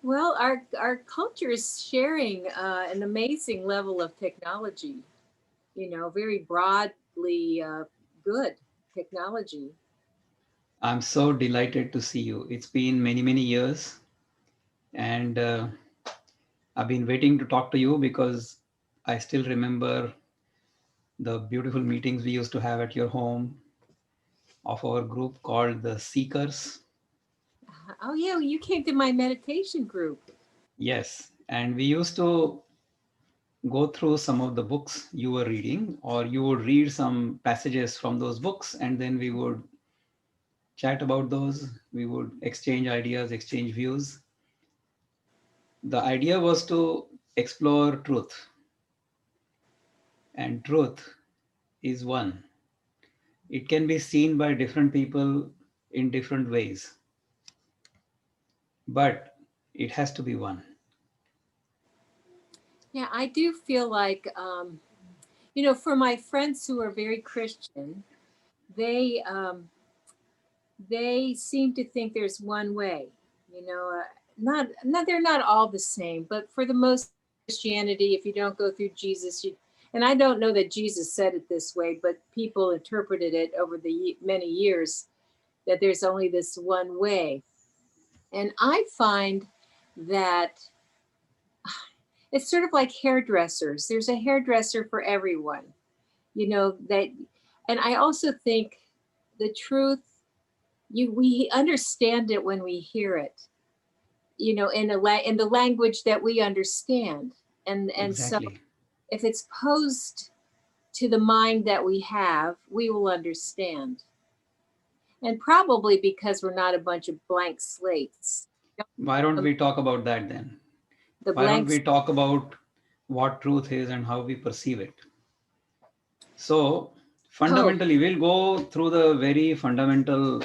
Well, our culture is sharing an amazing level of technology. Very broadly good technology. I'm so delighted to see you. It's been many, many years, and I've been waiting to talk to you because I still remember the beautiful meetings we used to have at your home of our group called the Seekers. Oh yeah, you came to my meditation group. Yes, and we used to go through some of the books you were reading, or you would read some passages from those books, and then we would chat about those. We would exchange ideas, exchange views. The idea was to explore truth, and truth is one. It can be seen by different people in different ways, but it has to be one. Yeah, I do feel like for my friends who are very Christian, they they seem to think there's one way. Not they're not all the same, but for the most Christianity, if you don't go through Jesus, and I don't know that Jesus said it this way, but people interpreted it over the many years that there's only this one way. And I find that it's sort of like hairdressers. There's a hairdresser for everyone, that, and I also think the truth, we understand it when we hear it, in the language that we understand. And so Exactly. if it's posed to the mind that we have, we will understand. And probably because we're not a bunch of blank slates. Why don't we talk about that then? The Why don't blanks. we talk about what truth is and how we perceive it? So, Oh, fundamentally, we'll go through the very fundamental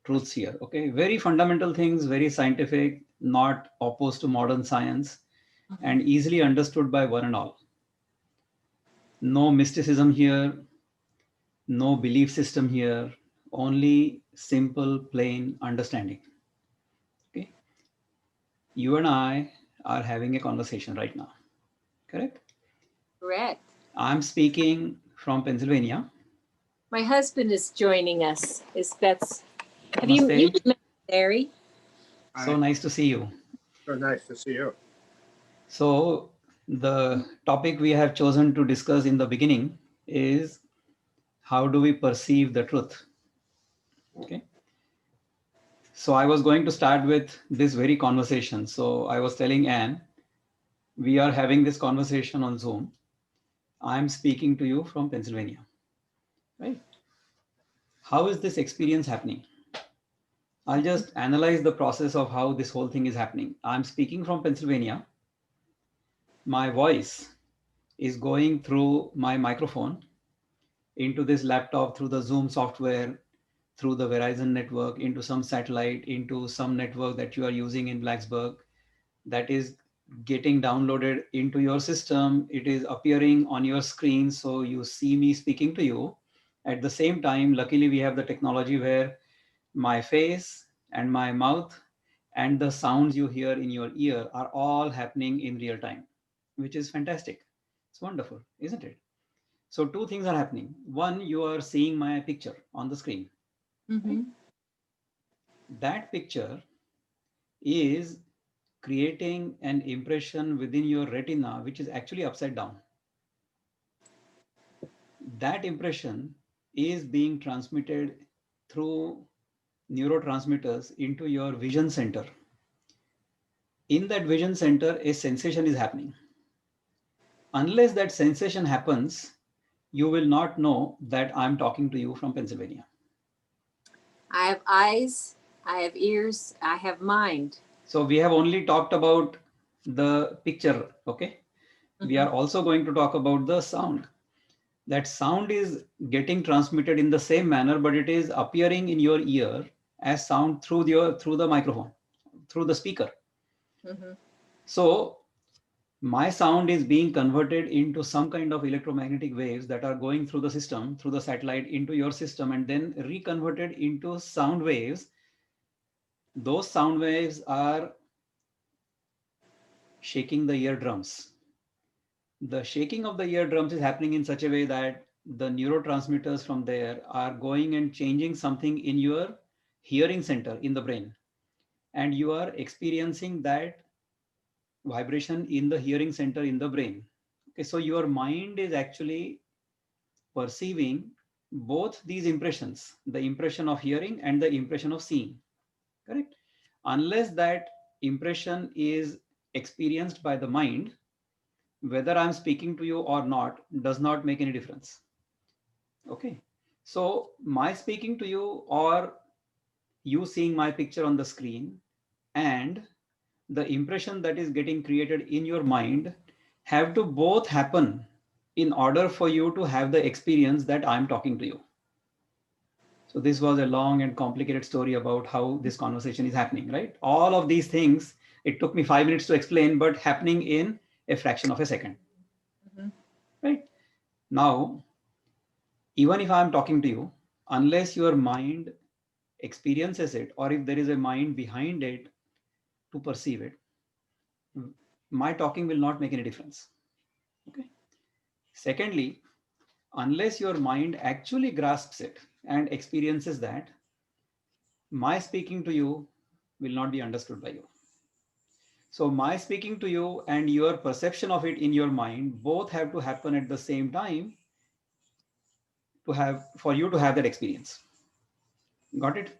truths here. Okay, very fundamental things, very scientific, not opposed to modern science, mhm. and easily understood by one and all. No mysticism here, no belief system here, only simple, plain understanding. Okay, you and I are having a conversation right now, correct? Correct. I'm speaking from Pennsylvania. My husband is joining us. Is that's have you Namaste. met Larry? So Hi, nice to see you. so nice to see you. So, the topic we have chosen to discuss in the beginning is how do we perceive the truth? Okay. So, I was going to start with this very conversation. So, I was telling Anne, we are having this conversation on Zoom. I'm speaking to you from Pennsylvania, right? How is this experience happening? I'll just analyze the process of how this whole thing is happening. I'm speaking from Pennsylvania. My voice is going through my microphone into this laptop through the Zoom software, through the Verizon network, into some satellite, into some network that you are using in Blacksburg, that is getting downloaded into your system. It is appearing on your screen. So you see me speaking to you. At the same time, luckily, we have the technology where my face and my mouth and the sounds you hear in your ear are all happening in real time, which is fantastic. It's wonderful, isn't it? So two things are happening. One, you are seeing my picture on the screen, right? Mm-hmm. That picture is creating an impression within your retina, which is actually upside down. That impression is being transmitted through neurotransmitters into your vision center. In that vision center, a sensation is happening. Unless that sensation happens, you will not know that I'm talking to you from Pennsylvania. I have eyes, I have ears, I have mind. So we have only talked about the picture, okay? We Mm-hmm. are also going to talk about the sound. That sound is getting transmitted in the same manner, but it is appearing in your ear as sound through the microphone, through the speaker. Mm-hmm. So my sound is being converted into some kind of electromagnetic waves that are going through the system, through the satellite into your system, and then reconverted into sound waves. Those sound waves are shaking the eardrums. The shaking of the eardrums is happening in such a way that the neurotransmitters from there are going and changing something in your hearing center in the brain. And you are experiencing that vibration in the hearing center in the brain. Okay, so your mind is actually perceiving both these impressions, the impression of hearing and the impression of seeing. Correct? Unless that impression is experienced by the mind, whether I'm speaking to you or not does not make any difference. Okay. So my speaking to you or you seeing my picture on the screen and the impression that is getting created in your mind have to both happen in order for you to have the experience that I'm talking to you. So this was a long and complicated story about how this conversation is happening, right? All of these things, it took me 5 minutes to explain, but happening in a fraction of a second, right? Now, even if I'm talking to you, unless your mind experiences it, or if there is a mind behind it to perceive it, my talking will not make any difference. Okay. Secondly, unless your mind actually grasps it and experiences that, my speaking to you will not be understood by you. So my speaking to you and your perception of it in your mind both have to happen at the same time to have for you to have that experience. Got it?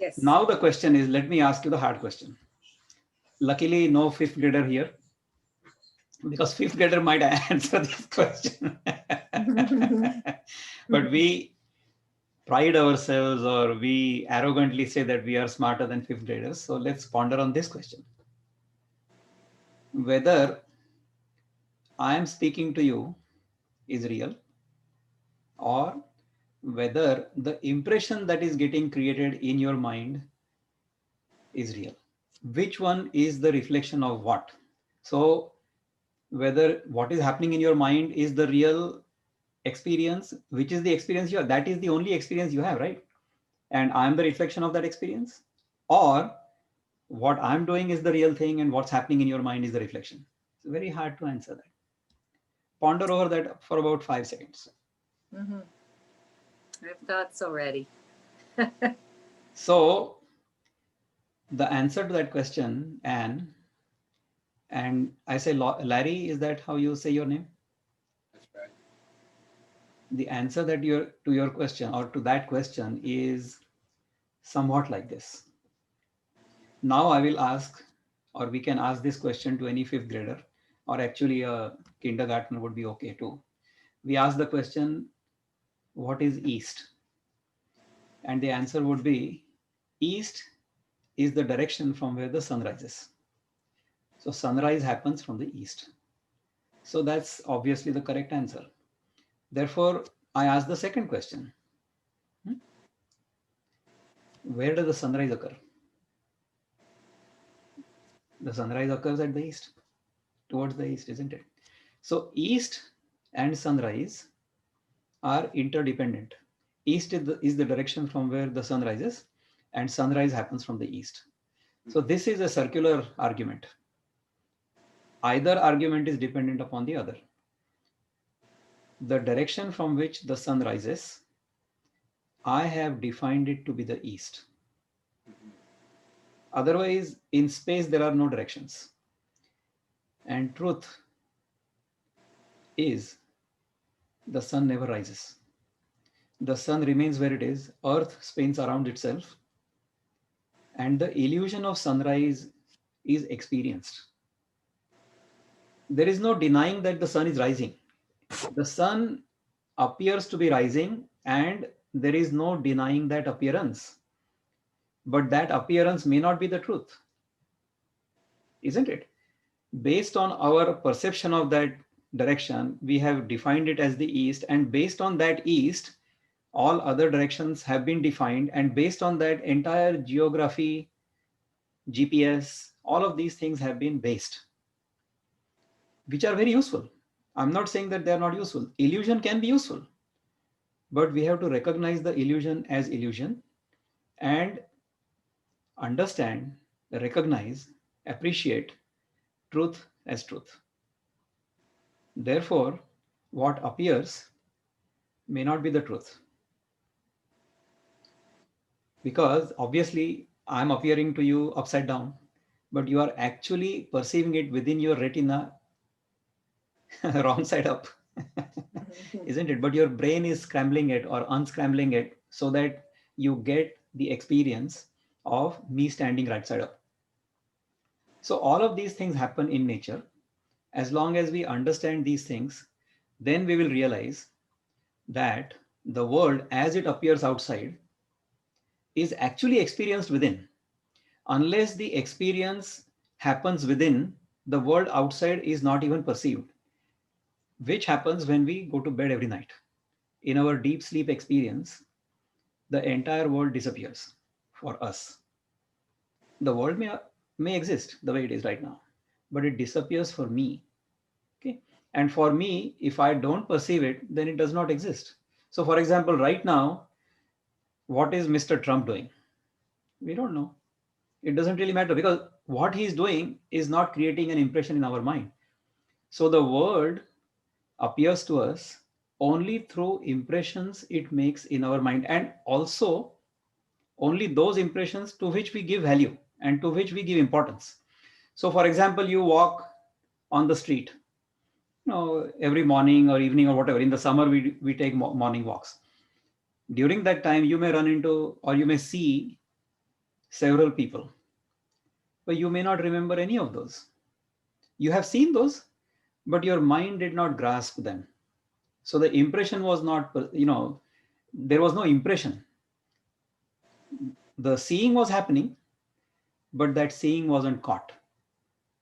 Yes. Now the question is, let me ask you the hard question. Luckily, no fifth grader here because fifth grader might answer this question. But we pride ourselves or we arrogantly say that we are smarter than fifth graders. So let's ponder on this question. Whether I am speaking to you is real or whether the impression that is getting created in your mind is real. Which one is the reflection of what? So whether what is happening in your mind is the real experience, which is the experience you have, that is the only experience you have, right? And I'm the reflection of that experience, or what I'm doing is the real thing and what's happening in your mind is the reflection. It's very hard to answer that. Ponder over that for about 5 seconds. Mm-hmm. I've thoughts already. So the answer to that question, Anne, and I say Larry, is that how you say your name? That's right. The answer that to your question or to that question is somewhat like this. Now I will ask, or we can ask this question to any fifth grader, or actually a kindergartner would be okay too. We ask the question, what is east? And the answer would be, east is the direction from where the sun rises. So sunrise happens from the east. So that's obviously the correct answer. Therefore, I ask the second question. Where does the sunrise occur? The sunrise occurs at the east, towards the east, isn't it? So east and sunrise are interdependent. East is the direction from where the sun rises, and sunrise happens from the east. So this is a circular argument. Either argument is dependent upon the other. The direction from which the sun rises, I have defined it to be the east. Otherwise, in space, there are no directions. And truth is the sun never rises. The sun remains where it is, earth spins around itself, and the illusion of sunrise is experienced. There is no denying that the sun is rising. The sun appears to be rising, and there is no denying that appearance. But that appearance may not be the truth, isn't it? Based on our perception of that direction, we have defined it as the east, and based on that east, all other directions have been defined, and based on that entire geography, GPS, all of these things have been based, which are very useful. I'm not saying that they're not useful. Illusion can be useful, but we have to recognize the illusion as illusion and understand, recognize, appreciate truth as truth. Therefore, what appears may not be the truth, because obviously I'm appearing to you upside down, but you are actually perceiving it within your retina wrong side up. Isn't it? But your brain is scrambling it or unscrambling it so that you get the experience of me standing right side up. So all of these things happen in nature. As long as we understand these things, then we will realize that the world as it appears outside is actually experienced within. Unless the experience happens within, the world outside is not even perceived, which happens when we go to bed every night. In our deep sleep experience, the entire world disappears for us. The world may exist the way it is right now, but it disappears for me. Okay. And for me, if I don't perceive it, then it does not exist. So for example, right now, what is Mr. Trump doing? We don't know. It doesn't really matter, because what he's doing is not creating an impression in our mind. So the world appears to us only through impressions it makes in our mind, and also only those impressions to which we give value and to which we give importance. So for example, you walk on the street, every morning or evening or whatever. In the summer, we take morning walks. During that time, you may run into or you may see several people, but you may not remember any of those. You have seen those, but your mind did not grasp them. So the impression was not, there was no impression. The seeing was happening, but that seeing wasn't caught.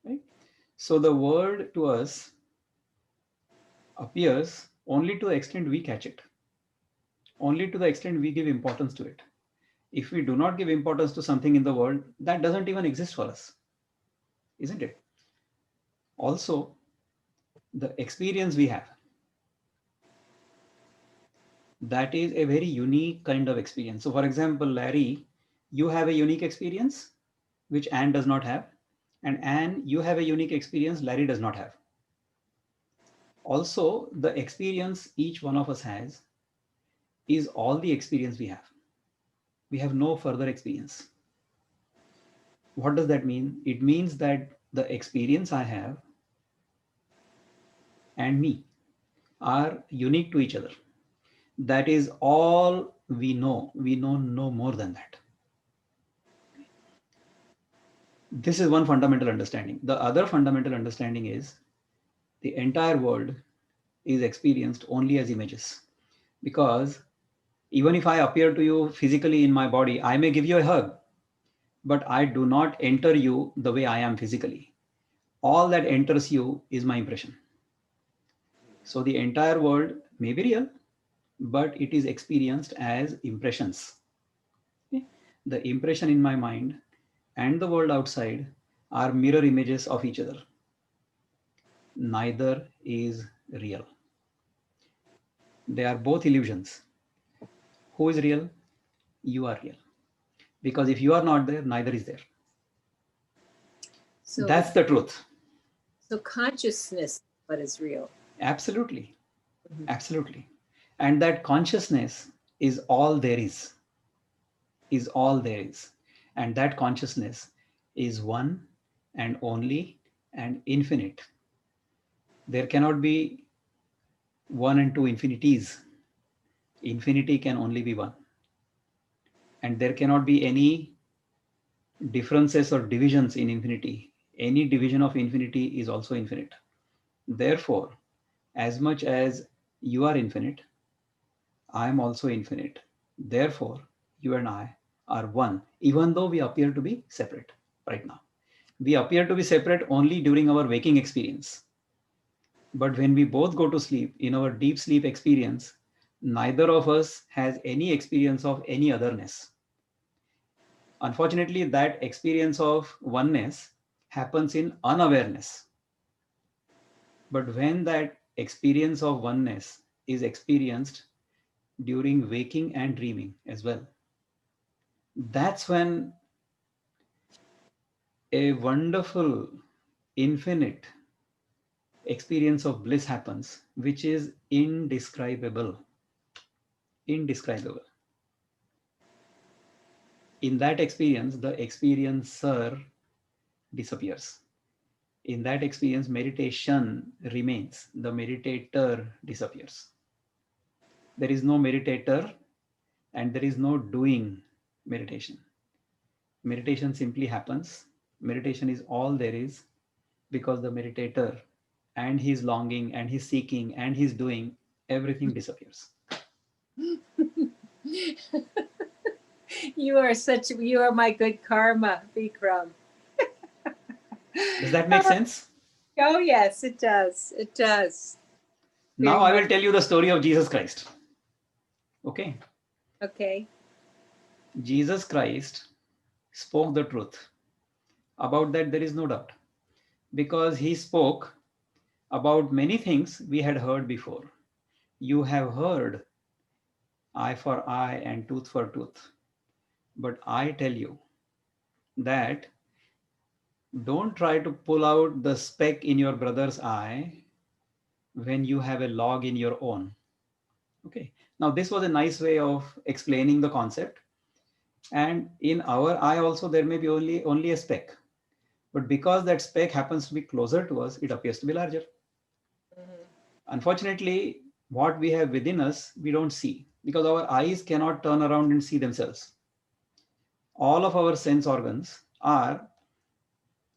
Right? So the world to us appears only to the extent we catch it, only to the extent we give importance to it. If we do not give importance to something in the world, that doesn't even exist for us, isn't it? Also, the experience we have, that is a very unique kind of experience. So for example, Larry, you have a unique experience which Anne does not have, and Anne, you have a unique experience Larry does not have. Also, the experience each one of us has is all the experience we have. We have no further experience. What does that mean? It means that the experience I have and me are unique to each other. That is all we know. We know no more than that. This is one fundamental understanding. The other fundamental understanding is the entire world is experienced only as images. Because even if I appear to you physically in my body, I may give you a hug, but I do not enter you the way I am physically. All that enters you is my impression. So the entire world may be real, but it is experienced as impressions. Okay? The impression in my mind and the world outside are mirror images of each other. Neither is real. They are both illusions. Who is real? You are real. Because if you are not there, neither is there. So that's the truth. So consciousness is what is real. Absolutely. Mm-hmm. Absolutely. And that consciousness is all there is. Is all there is. And that consciousness is one and only and infinite. There cannot be one and two infinities. Infinity can only be one. And there cannot be any differences or divisions in infinity. Any division of infinity is also infinite. Therefore, as much as you are infinite, I am also infinite. Therefore, you and I are one, even though we appear to be separate right now. We appear to be separate only during our waking experience. But when we both go to sleep, in our deep sleep experience, neither of us has any experience of any otherness. Unfortunately, that experience of oneness happens in unawareness. But when that experience of oneness is experienced during waking and dreaming as well, that's when a wonderful infinite experience of bliss happens, which is indescribable. Indescribable. In that experience, the experiencer disappears. In that experience, meditation remains. The meditator disappears. There is no meditator and there is no doing meditation. Meditation simply happens. Meditation is all there is, because the meditator and his longing and his seeking and his doing, everything disappears. You are my good karma, Vikram. Does that make sense? Oh yes, it does. It does. Now Very I will much. tell you the story of Jesus Christ. Okay. Okay. Jesus Christ spoke the truth. About that, there is no doubt. Because he spoke about many things we had heard before. You have heard eye for eye and tooth for tooth. But I tell you that don't try to pull out the speck in your brother's eye when you have a log in your own. Okay. Now, this was a nice way of explaining the concept. And in our eye also, there may be only a speck. But because that speck happens to be closer to us, it appears to be larger. Mhm. Unfortunately, what we have within us, we don't see, because our eyes cannot turn around and see themselves. All of our sense organs are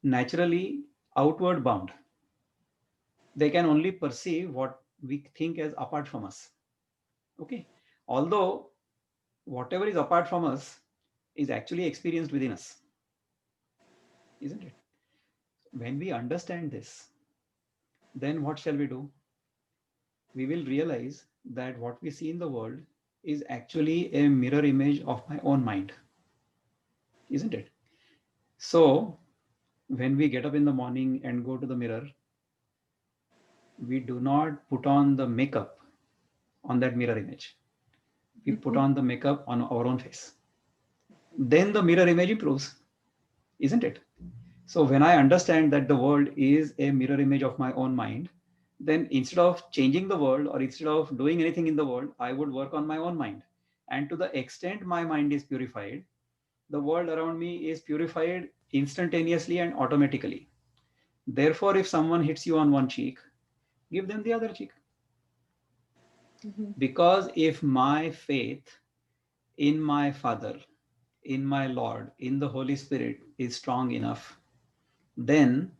naturally outward bound. They can only perceive what we think as apart from us. Okay. Although whatever is apart from us is actually experienced within us, isn't it? When we understand this, then what shall we do? We will realize that what we see in the world is actually a mirror image of my own mind, isn't it? So, when we get up in the morning and go to the mirror, we do not put on the makeup on that mirror image. We put on the makeup on our own face. Then the mirror image improves, isn't it? So, when I understand that the world is a mirror image of my own mind, then instead of changing the world or instead of doing anything in the world, I would work on my own mind. And to the extent my mind is purified, the world around me is purified instantaneously and automatically. Therefore, if someone hits you on one cheek, give them the other cheek. Mhm. Because if my faith in my Father, in my Lord, in the Holy Spirit is strong enough, then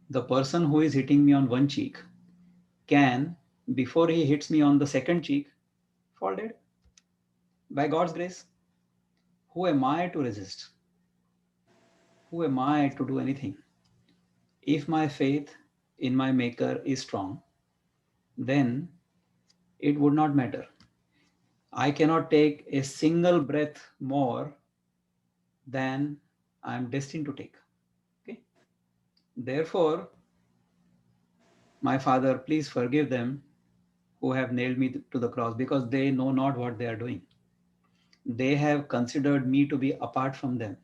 the person who is hitting me on one cheek can, before he hits me on the second cheek, fall dead. By God's grace, who am I to resist? Who am I to do anything? If my faith in my Maker is strong, then it would not matter. I cannot take a single breath more than I am destined to take. Okay. Therefore, my Father, please forgive them who have nailed me to the cross, because they know not what they are doing. They have considered me to be apart from them.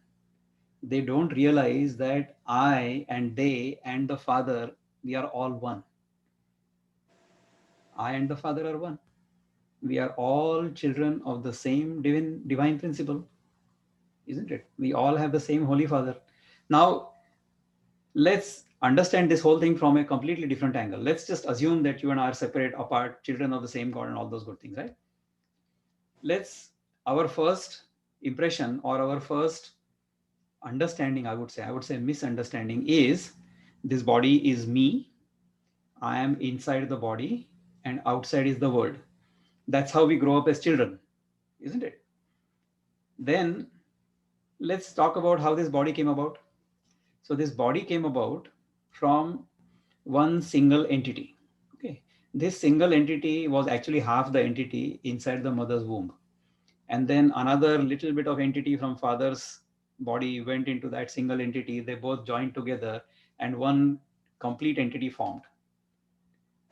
They don't realize that I and they and the Father, we are all one. I and the Father are one. We are all children of the same divine principle, isn't it? We all have the same Holy Father. Now, let's understand this whole thing from a completely different angle. Let's just assume that you and I are separate, apart, children of the same God, and all those good things, right? Let's, our first impression or our first understanding, I would say misunderstanding is this body is me, I am inside the body, and outside is the world. That's how we grow up as children, isn't it? Then let's talk about how this body came about. So this body came about from one single entity. Okay. This single entity was actually half the entity inside the mother's womb. And then another little bit of entity from father's body went into that single entity. They both joined together and one complete entity formed.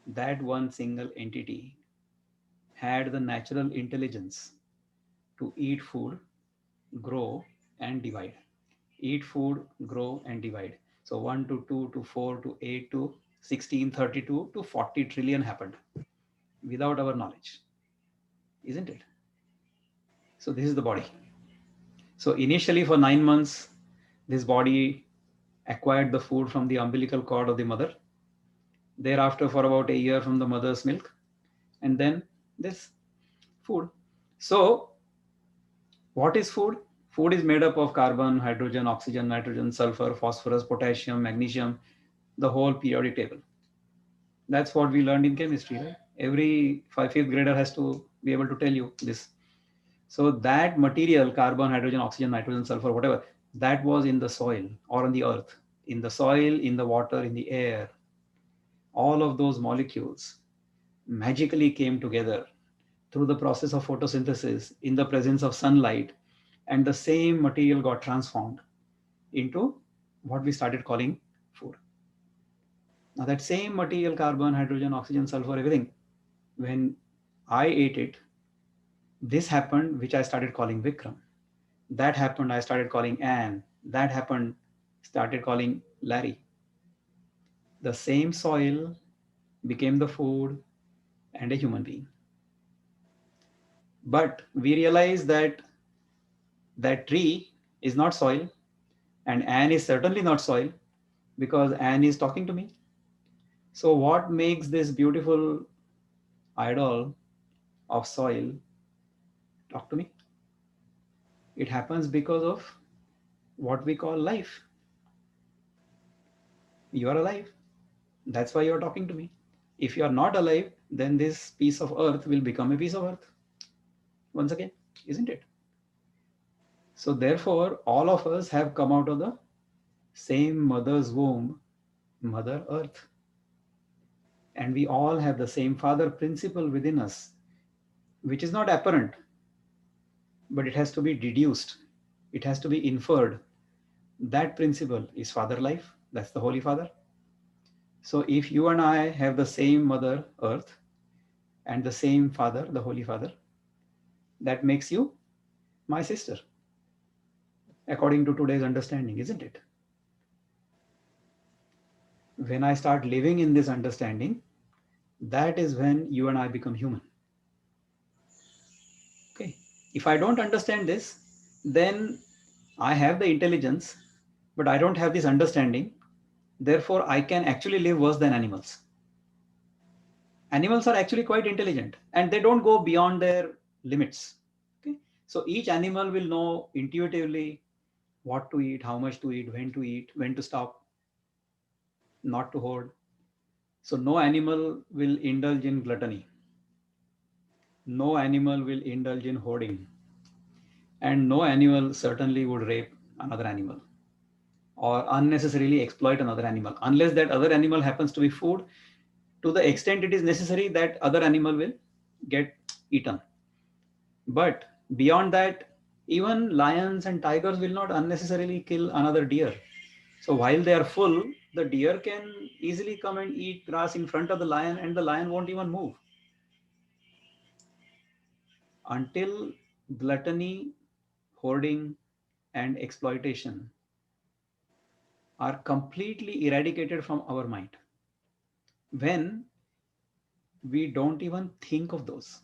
That one single entity had the natural intelligence to eat food, grow, and divide. Eat food, grow, and divide. So 1 to 2 to 4 to 8 to 16, 32 to 40 trillion happened without our knowledge, isn't it? So this is the body. So initially for 9 months, this body acquired the food from the umbilical cord of the mother. Thereafter, for about a year, from the mother's milk, and then this food. So what is food? Food is made up of carbon, hydrogen, oxygen, nitrogen, sulfur, phosphorus, potassium, magnesium, the whole periodic table. That's what we learned in chemistry, right? Every fifth grader has to be able to tell you this. So that material, carbon, hydrogen, oxygen, nitrogen, sulfur, whatever, that was in the soil or on the earth. In the soil, in the water, in the air, all of those molecules magically came together through the process of photosynthesis in the presence of sunlight, and the same material got transformed into what we started calling food. Now, that same material, carbon, hydrogen, oxygen, sulfur, everything, when I ate it, this happened, which I started calling Vikram. That happened, I started calling Anne. That happened, started calling Larry. The same soil became the food and a human being. But we realized that that tree is not soil, and Anne is certainly not soil, because Anne is talking to me. So, what makes this beautiful idol of soil talk to me? It happens because of what we call life. You are alive. That's why you're talking to me. If you are not alive, then this piece of earth will become a piece of earth once again, isn't it? So, therefore, all of us have come out of the same mother's womb, Mother Earth. And we all have the same father principle within us, which is not apparent, but it has to be deduced, it has to be inferred. That principle is Father life, that's the Holy Father. So if you and I have the same Mother Earth and the same Father, the Holy Father, that makes you my sister, according to today's understanding, isn't it? When I start living in this understanding, that is when you and I become human. Okay. If I don't understand this, then I have the intelligence, but I don't have this understanding. Therefore, I can actually live worse than animals. Animals are actually quite intelligent and they don't go beyond their limits. Okay. So each animal will know intuitively what to eat, how much to eat, when to stop, not to hoard. So no animal will indulge in gluttony. No animal will indulge in hoarding. And no animal certainly would rape another animal or unnecessarily exploit another animal, unless that other animal happens to be food to the extent it is necessary that other animal will get eaten. But beyond that, even lions and tigers will not unnecessarily kill another deer. So while they are full, the deer can easily come and eat grass in front of the lion, and the lion won't even move. Until gluttony, hoarding, and exploitation are completely eradicated from our mind, when we don't even think of those,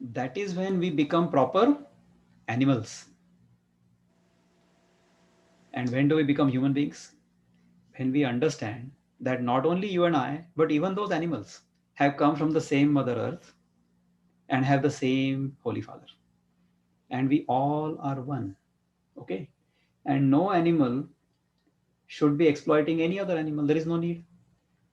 that is when we become proper animals. And when do we become human beings? When we understand that not only you and I, but even those animals have come from the same Mother Earth and have the same Holy Father. And we all are one. Okay. And no animal should be exploiting any other animal. There is no need.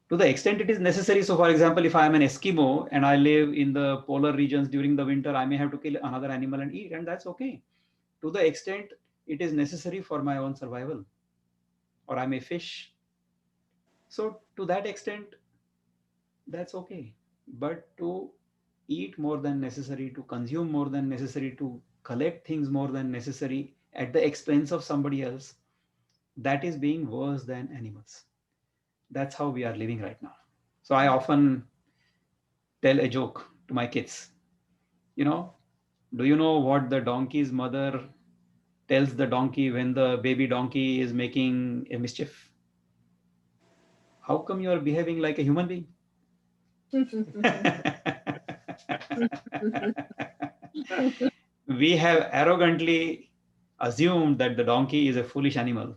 To the extent it is necessary. So, for example, if I am an Eskimo and I live in the polar regions during the winter, I may have to kill another animal and eat, and that's okay. To the extent it is necessary for my own survival, or I may fish. So, to that extent, that's okay. But to eat more than necessary, to consume more than necessary, to collect things more than necessary at the expense of somebody else, that is being worse than animals. That's how we are living right now. So I often tell a joke to my kids. You know, do you know what the donkey's mother tells the donkey when the baby donkey is making a mischief? How come you are behaving like a human being? We have arrogantly assumed that the donkey is a foolish animal.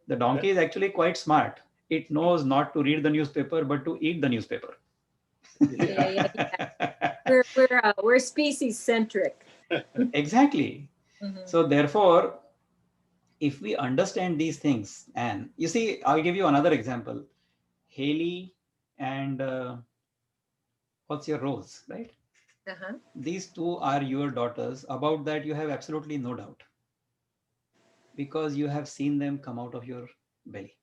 The donkey is actually quite smart. It knows not to read the newspaper, but to eat the newspaper. Yeah. We're species centric. Exactly. Mhm. So therefore, if we understand these things, and you see, I'll give you another example. Haley and what's your Rose, right? Uh-huh. These two are your daughters. About that, you have absolutely no doubt because you have seen them come out of your belly.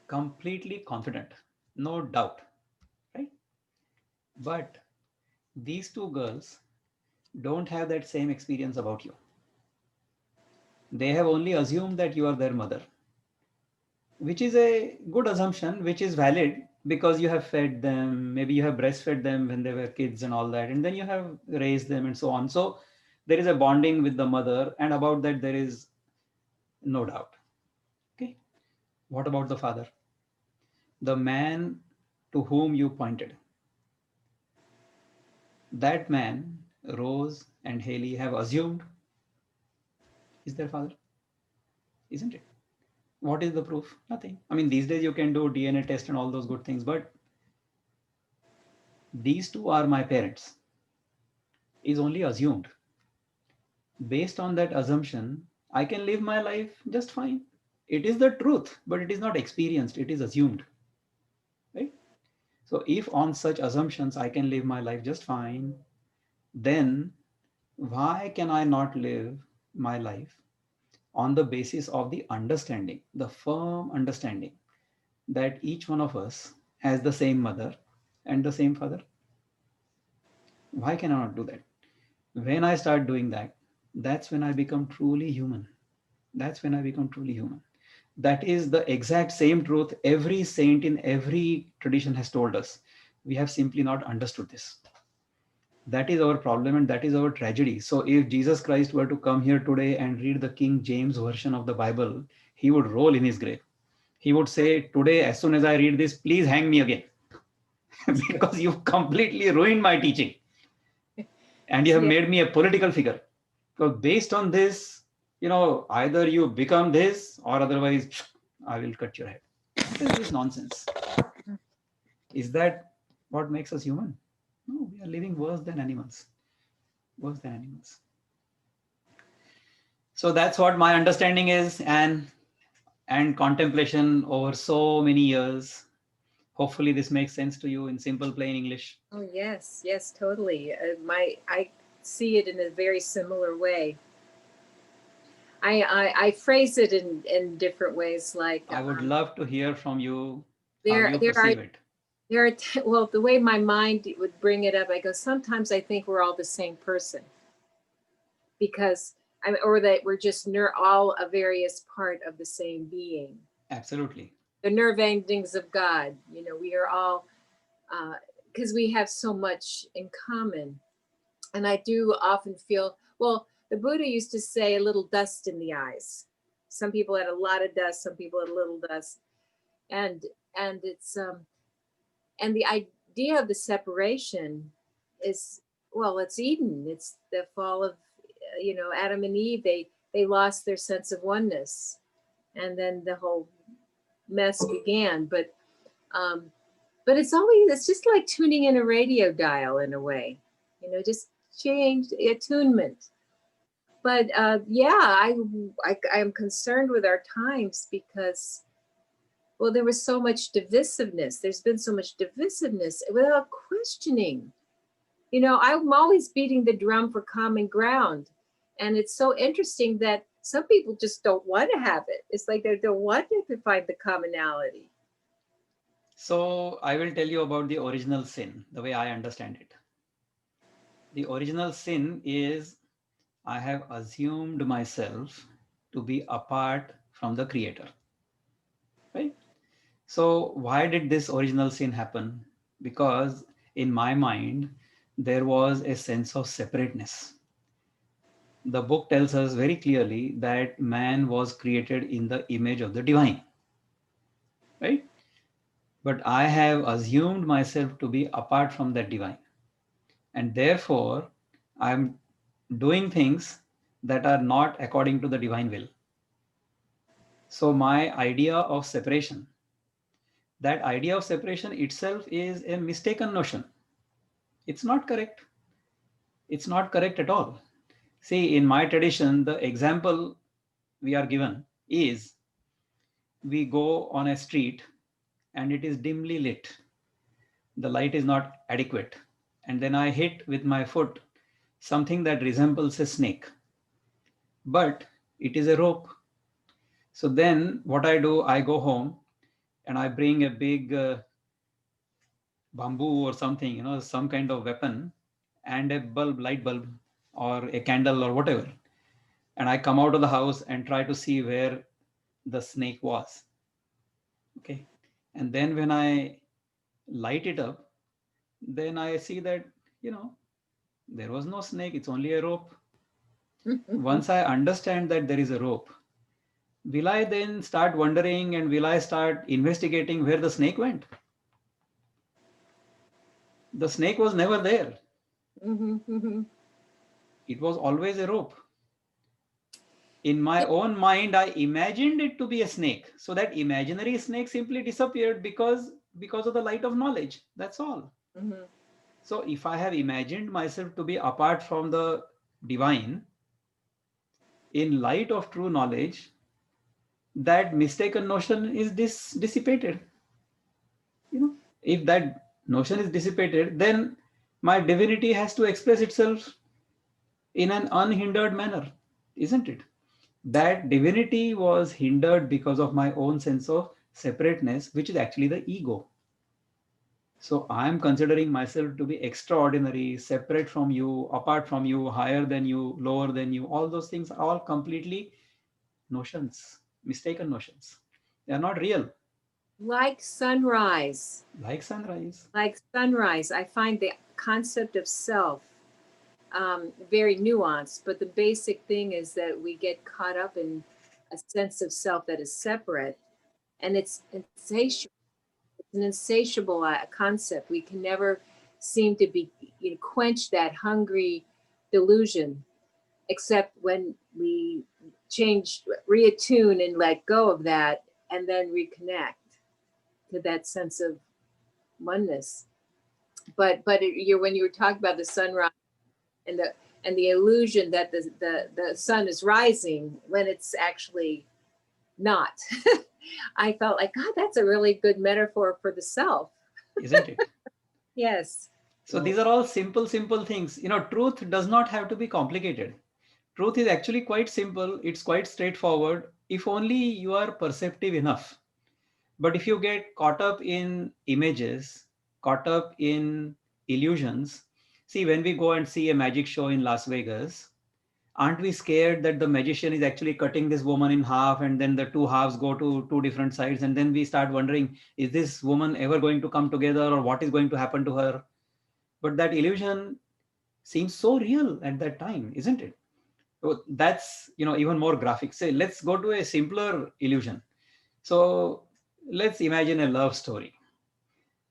Completely confident, no doubt, right? But these two girls don't have that same experience about you. They have only assumed that you are their mother, which is a good assumption, which is valid because you have fed them, maybe you have breastfed them when they were kids and all that, and then you have raised them and so on. So there is a bonding with the mother, and about that there is no doubt. Okay. What about the father? The man to whom you pointed. That man, Rose and Haley, have assumed is their father, isn't it? What is the proof? Nothing. I mean, these days you can do DNA test and all those good things, but these two are my parents is only assumed. Based on that assumption, I can live my life just fine. It is the truth, but it is not experienced, it is assumed, right? So if on such assumptions I can live my life just fine, then why can I not live my life on the basis of the understanding, the firm understanding that each one of us has the same mother and the same father? Why can I not do that? When I start doing that, that's when I become truly human. That's when I become truly human. That is the exact same truth every saint in every tradition has told us. We have simply not understood this. That is our problem and that is our tragedy. So if Jesus Christ were to come here today and read the King James version of the Bible, he would roll in his grave. He would say, today, as soon as I read this, please hang me again. Because you've completely ruined my teaching. And you have Yeah. made me a political figure. Because based on this, either you become this or otherwise I will cut your head. What is this nonsense? Is that what makes us human? No, we are living worse than animals. Worse than animals. So that's what my understanding is, and contemplation over so many years. Hopefully this makes sense to you in simple plain English. Oh yes, totally. I see it in a very similar way. I phrase it in different ways, like I would love to hear from you how there you there are perceive it. there are well, the way my mind would bring it up, I go, sometimes I think we're all the same person because or that we're just all a various part of the same being, Absolutely. the nerve endings of God. We are all because we have so much in common. And I do often feel, well, the Buddha used to say a little dust in the eyes. Some people had a lot of dust, some people had a little dust. And it's and the idea of the separation is, well, it's Eden. It's the fall of Adam and Eve. They lost their sense of oneness. And then the whole mess began. Um it's just like tuning in a radio dial in a way, just change attunement. But yeah, I am concerned with our times because, well, there was so much divisiveness. There's been so much divisiveness without questioning. I'm always beating the drum for common ground. And it's so interesting that some people just don't want to have it. It's like they don't want to find the commonality. So I will tell you about the original sin, the way I understand it. The original sin is I have assumed myself to be apart from the creator. Right? So why did this original sin happen? Because in my mind, there was a sense of separateness. the book tells us very clearly that man was created in the image of the divine, right? But I have assumed myself to be apart from that divine. And therefore, I'm doing things that are not according to the divine will. So my idea of separation, that idea of separation itself is a mistaken notion. It's not correct. It's not correct at all. See, in my tradition, the example we are given is we go on a street and it is dimly lit. The light is not adequate. And then I hit with my foot something that resembles a snake, but it is a rope. So then what I do, I go home and I bring a big bamboo or something, some kind of weapon and a bulb, light bulb, or a candle or whatever. And I come out of the house and try to see where the snake was. Okay. And then when I light it up, then I see that, there was no snake, it's only a rope. Once I understand that there is a rope, will I then start wondering and will I start investigating where the snake went? The snake was never there. It was always a rope. In my own mind, I imagined it to be a snake. So that imaginary snake simply disappeared because of the light of knowledge. That's all. So if I have imagined myself to be apart from the divine, in light of true knowledge, that mistaken notion is dissipated. If that notion is dissipated, then my divinity has to express itself in an unhindered manner, isn't it? That divinity was hindered because of my own sense of separateness, which is actually the ego. So I am considering myself to be extraordinary, separate from you, apart from you, higher than you, lower than you. All those things are all completely notions, mistaken notions. They are not real. Like sunrise. Like sunrise. Like sunrise. I find the concept of self very nuanced, but the basic thing is that we get caught up in a sense of self that is separate, and it's insatiable. It's an insatiable concept. We can never seem to be quench that hungry delusion, except when we change, reattune, and let go of that, and then reconnect to that sense of oneness. But when you were talking about the sunrise and the illusion that the sun is rising when it's actually not. I felt like, God, that's a really good metaphor for the self. Isn't it? Yes. So these are all simple things. Truth does not have to be complicated. Truth is actually quite simple. It's quite straightforward if only you are perceptive enough. But if you get caught up in images, caught up in illusions, see, when we go and see a magic show in Las Vegas, aren't we scared that the magician is actually cutting this woman in half and then the two halves go to two different sides? And then we start wondering, is this woman ever going to come together or what is going to happen to her? But that illusion seems so real at that time, isn't it? So that's, even more graphic. Say, let's go to a simpler illusion. So let's imagine a love story.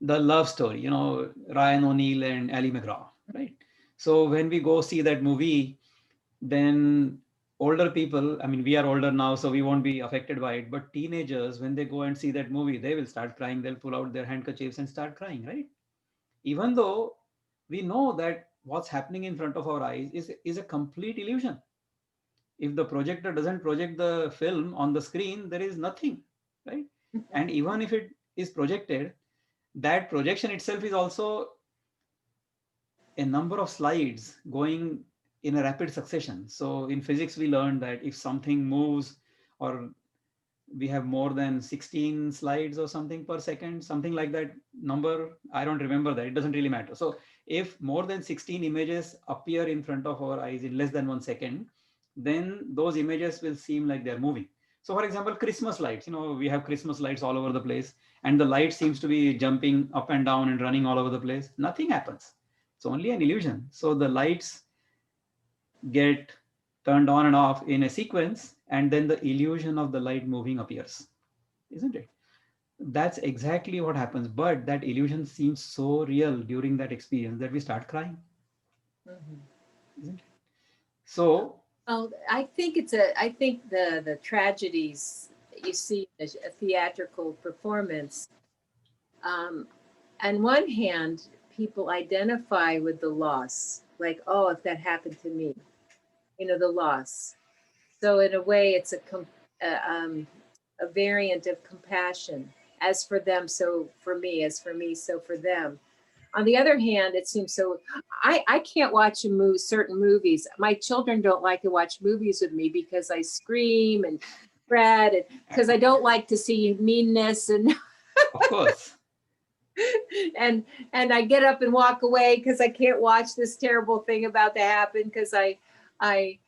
The love story, Ryan O'Neal and Ali McGraw, right? So when we go see that movie, then older people, I mean, we are older now, so we won't be affected by it. But teenagers, when they go and see that movie, they will start crying. They'll pull out their handkerchiefs and start crying, right? Even though we know that what's happening in front of our eyes is a complete illusion. If the projector doesn't project the film on the screen, there is nothing, right? And even if it is projected, that projection itself is also a number of slides going in a rapid succession. So in physics, we learned that if something moves, or we have more than 16 slides or something per second, something like that number, I don't remember that, it doesn't really matter. So if more than 16 images appear in front of our eyes in less than 1 second, then those images will seem like they're moving. So for example, Christmas lights, we have Christmas lights all over the place, and the light seems to be jumping up and down and running all over the place. Nothing happens. It's only an illusion. So the lights get turned on and off in a sequence, and then the illusion of the light moving appears, isn't it? That's exactly what happens. But that illusion seems so real during that experience that we start crying, Mhm. isn't it? So, Oh, I think the tragedies that you see in a theatrical performance, um, on one hand, people identify with the loss, like, oh, if that happened to me, the loss. So in a way, it's a variant of compassion. As for them, so for me. As for me, so for them. On the other hand, it seems so. I can't watch certain movies. My children don't like to watch movies with me because I scream and fret, and because I don't like to see meanness and of course, and and I get up and walk away because I can't watch this terrible thing about to happen because I I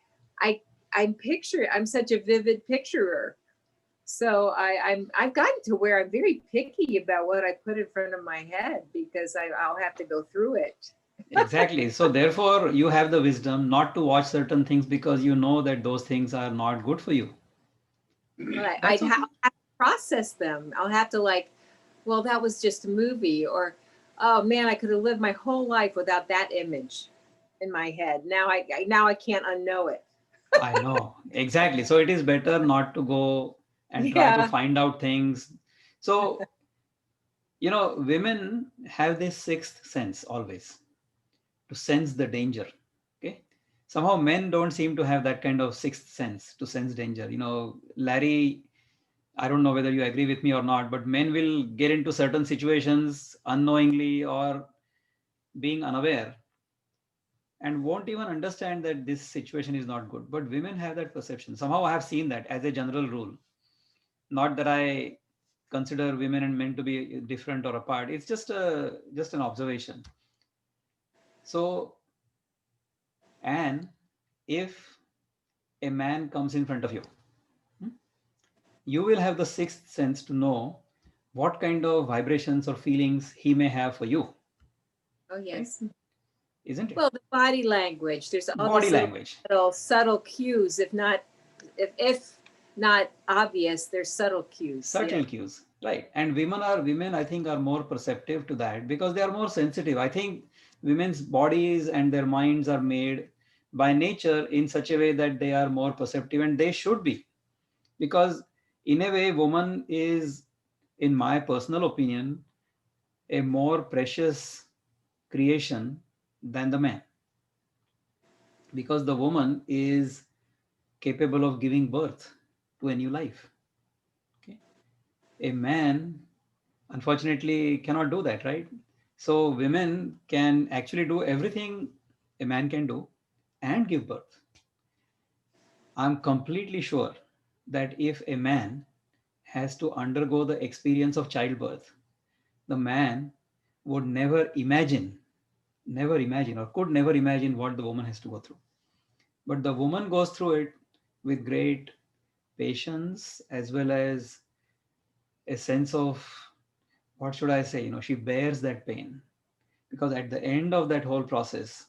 I'm such a vivid picturer. So I've gotten to where I'm very picky about what I put in front of my head because I'll have to go through it. exactly. So, therefore, you have the wisdom not to watch certain things because you know that those things are not good for you. But That's okay. I'll have to process them. I'll have to like, well, that was just a movie, or oh man, I could have lived my whole life without that image in my head. Now I can't unknow it. I know. Exactly. So, it is better not to go and try to Yeah. find out things. So, women have this sixth sense always to sense the danger. Okay. Somehow men don't seem to have that kind of sixth sense to sense danger. Larry, I don't know whether you agree with me or not, but men will get into certain situations unknowingly or being unaware and won't even understand that this situation is not good. But women have that perception. Somehow I have seen that as a general rule. Not that I consider women and men to be different or apart. It's just an observation. So, and if a man comes in front of you, hmm, you will have the sixth sense to know what kind of vibrations or feelings he may have for you. Oh Okay, yes. isn't it? Well, the body language. There's all Body these little language, subtle cues. If not obvious, there's subtle cues. Yeah. subtle cues, right? And women, I think, are more perceptive to that because they are more sensitive. I think women's bodies and their minds are made by nature in such a way that they are more perceptive, and they should be, because in a way woman is, in my personal opinion, a more precious creation than the man, because the woman is capable of giving birth to a new life. Okay, a man unfortunately cannot do that, right? So women can actually do everything a man can do and give birth. I'm completely sure that if a man has to undergo the experience of childbirth, the man would never imagine, or could never imagine what the woman has to go through. But the woman goes through it with great patience, as well as a sense of, what should I say, she bears that pain, because at the end of that whole process,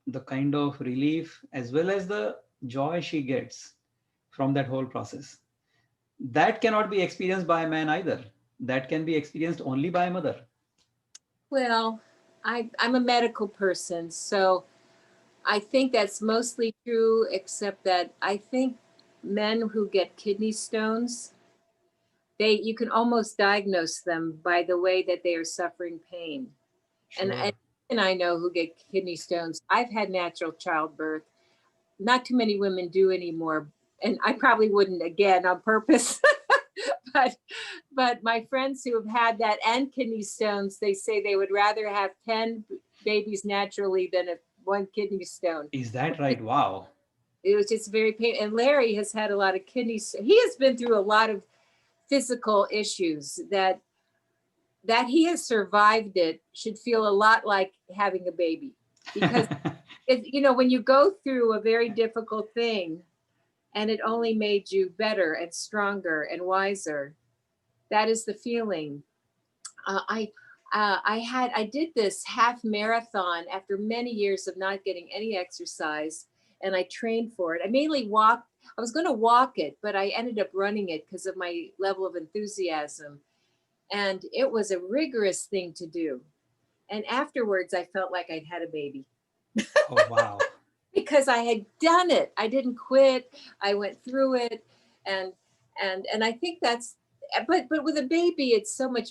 the kind of relief as well as the joy she gets from that whole process, that cannot be experienced by a man either. That can be experienced only by a mother. Well, I'm a medical person, so I think that's mostly true, except that I think men who get kidney stones, you can almost diagnose them by the way that they are suffering pain. And Sure. and I know who get kidney stones. I've had natural childbirth. Not too many women do anymore, and I probably wouldn't again on purpose. but but my friends who have had that and kidney stones, they say they would rather have 10 babies naturally than one kidney stone. Is that right? Wow. It was just very painful. And Larry has had a lot of he has been through a lot of physical issues that he has survived. It should feel a lot like having a baby, because when you go through a very difficult thing and it only made you better and stronger and wiser, that is the feeling. uh, i I did this half marathon after many years of not getting any exercise, and I trained for it. I mainly walked. I was going to walk it, but I ended up running it because of my level of enthusiasm. And it was a rigorous thing to do. And afterwards, I felt like I'd had a baby Oh, wow. because I had done it. I didn't quit. I went through it, and and I think that's. But with a baby, it's so much.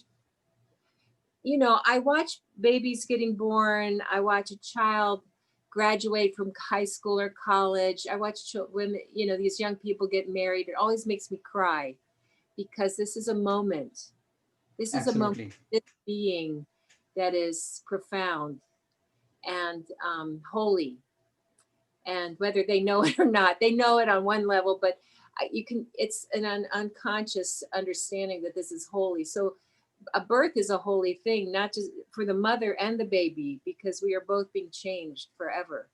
I watch babies getting born. I watch a child graduate from high school or college. I watch women, these young people get married. It always makes me cry because this is a moment. This is a moment, Absolutely. this being that is profound and holy. And whether they know it or not, they know it on one level, but it's an unconscious understanding that this is holy. So a birth is a holy thing, not just for the mother and the baby, because we are both being changed forever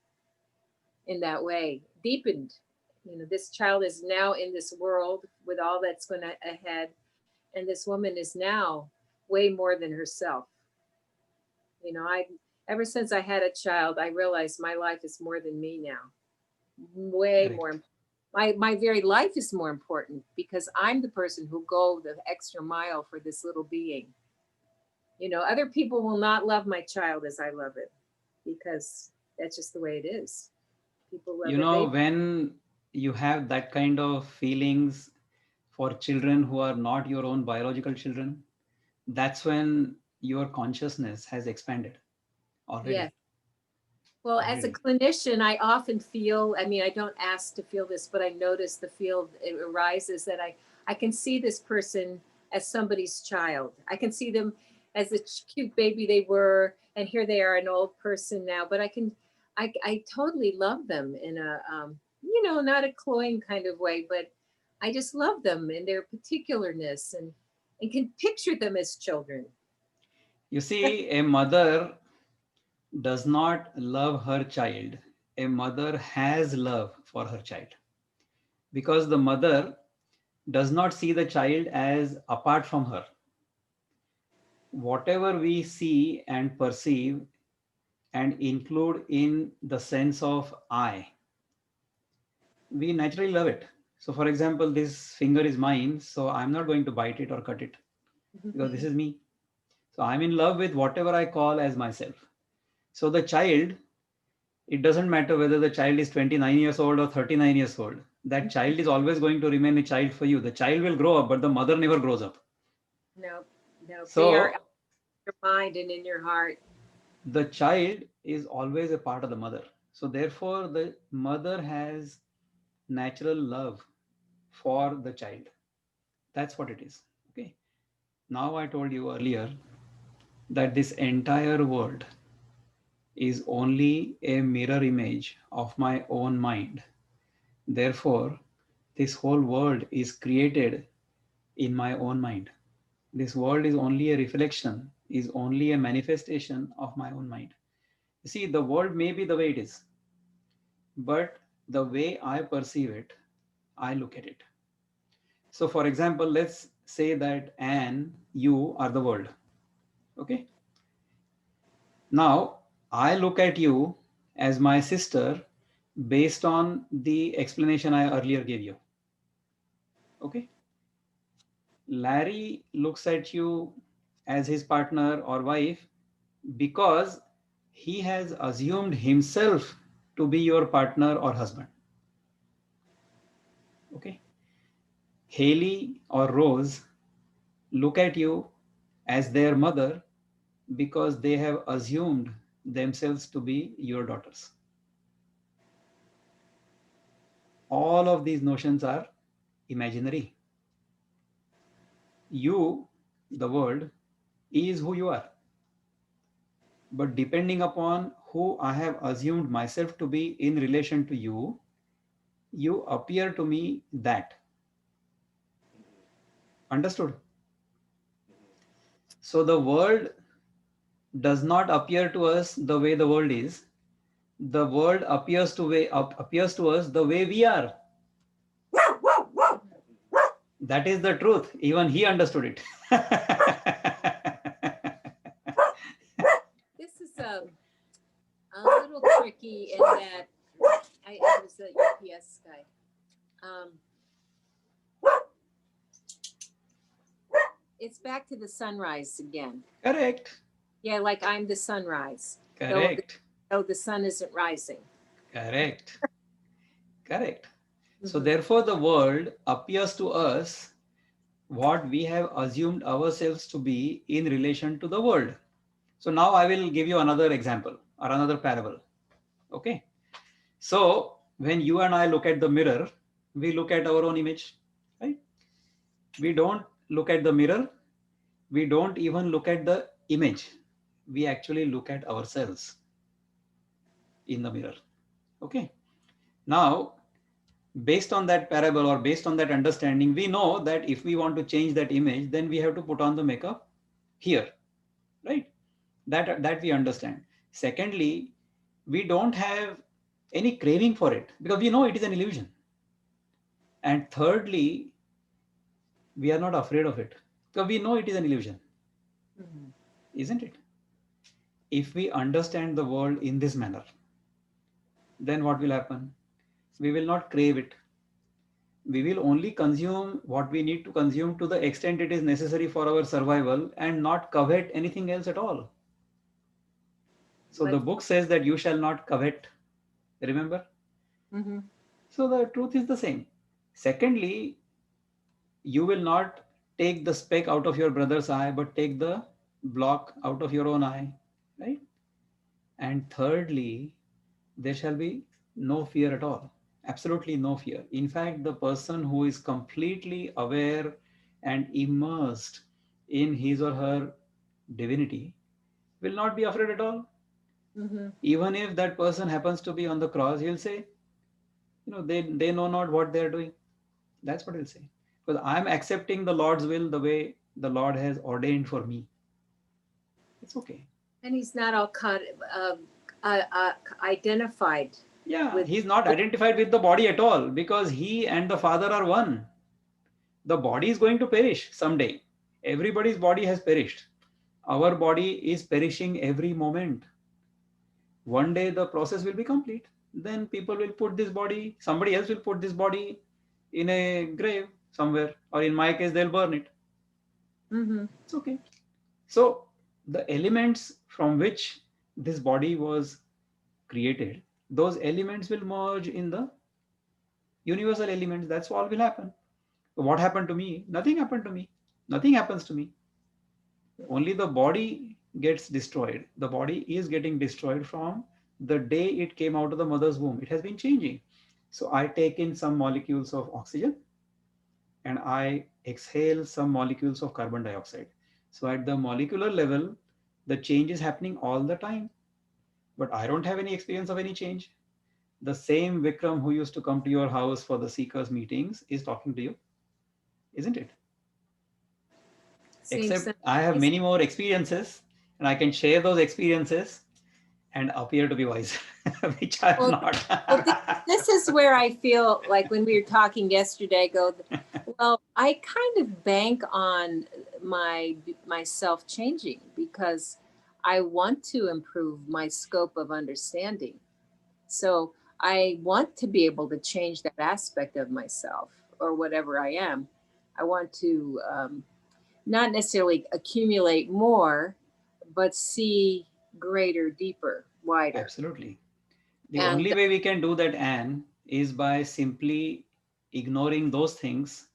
in that way, deepened. This child is now in this world with all that's going ahead, and this woman is now way more than herself. I ever since I had a child, I realized my life is more than me now, way more. Correct. My very life is more important because I'm the person who go the extra mile for this little being. Other people will not love my child as I love it because that's just the way it is. People love You their know, baby. when you have that kind of feelings for children who are not your own biological children, that's when your consciousness has expanded Yeah. already. Well, as a Already. clinician, I often feel, I mean, I don't ask to feel this, but I notice the feel it arises that I can see this person as somebody's child. I can see them as the cute baby they were, and here they are, an old person now. But I totally love them in a, not a cloying kind of way, but I just love them in their particularness and can picture them as children. You see, a mother does not love her child. A mother has love for her child because the mother does not see the child as apart from her. Whatever we see and perceive and include in the sense of I, we naturally love it. So, for example, this finger is mine, so I'm not going to bite it or cut it because this is me. So, I'm in love with whatever I call as myself. So, the child, it doesn't matter whether the child is 29 years old or 39 years old, that child is always going to remain a child for you. The child will grow up, but the mother never grows up. No, no, they are in So, your mind and in your heart. the child is always a part of the mother. So, therefore, the mother has natural love for the child. That's what it is. Okay. Now, I told you earlier that this entire world is only a mirror image of my own mind. Therefore, this whole world is created in my own mind. This world is only a reflection, is only a manifestation of my own mind. You see, the world may be the way it is, but the way I perceive it, I look at it. So, for example, let's say that Anne, you are the world. Okay. Now, I look at you as my sister based on the explanation I earlier gave you. Okay. Larry looks at you as his partner or wife because he has assumed himself to be your partner or husband. Okay. Haley or Rose look at you as their mother because they have assumed themselves to be your daughters. All of these notions are imaginary. You, the world, is who you are. But depending upon who I have assumed myself to be in relation to you, you appear to me that. Understood? So the world does not appear to us the way the world is. The world appears to us the way we are. That is the truth. Even he understood it. This is a little tricky in that I was yes, Sky. It's back to the sunrise again. Correct. Yeah, like I'm the sunrise. Correct. Though the sun isn't rising. Correct. Correct. So Mhm. therefore, the world appears to us what we have assumed ourselves to be in relation to the world. So now I will give you another example or another parable. Okay. So when you and I look at the mirror, we look at our own image, right? We don't look at the mirror. We don't even look at the image. We actually look at ourselves in the mirror. Okay. Now, based on that parable or based on that understanding, we know that if we want to change that image, then we have to put on the makeup here, right? That we understand. Secondly, we don't have any craving for it because we know it is an illusion. And thirdly, we are not afraid of it because we know it is an illusion, Mhm. isn't it? If we understand the world in this manner, then what will happen? We will not crave it. We will only consume what we need to consume to the extent it is necessary for our survival and not covet anything else at all. So the But book says that you shall not covet. Remember? mhm. So the truth is the same. Secondly, you will not take the speck out of your brother's eye, but take the block out of your own eye, right? And thirdly, there shall be no fear at all. Absolutely no fear. In fact, the person who is completely aware and immersed in his or her divinity will not be afraid at all. Mhm. Even if that person happens to be on the cross, he'll say, they know not what they're doing. That's what he'll say. Because I'm accepting the Lord's will the way the Lord has ordained for me. It's okay. And he's not all uh, identified Yeah, with. he's not identified with the body at all because he and the Father are one. The body is going to perish someday. Everybody's body has perished. Our body is perishing every moment. One day the process will be complete. Then people will put this body, somebody else will put this body in a grave somewhere, or in my case, they'll burn it. Mhm. It's okay. So the elements from which this body was created, those elements will merge in the universal elements. That's all will happen. What happened to me? Nothing happened to me. Nothing happens to me. Only the body gets destroyed. The body is getting destroyed from the day it came out of the mother's womb. It has been changing. So I take in some molecules of oxygen and I exhale some molecules of carbon dioxide. So at the molecular level, the change is happening all the time. But I don't have any experience of any change. The same Vikram who used to come to your house for the seekers meetings is talking to you, isn't it? Seems Except I have many more experiences and I can share those experiences and appear to be wise, which I am well. Well, not. this is where I feel like when we were talking yesterday. Well, I kind of bank on myself changing because I want to improve my scope of understanding. So I want to be able to change that aspect of myself or whatever I am. I want to not necessarily accumulate more, but see greater, deeper, wider. Absolutely. The And only way we can do that, Anne, is by simply ignoring those things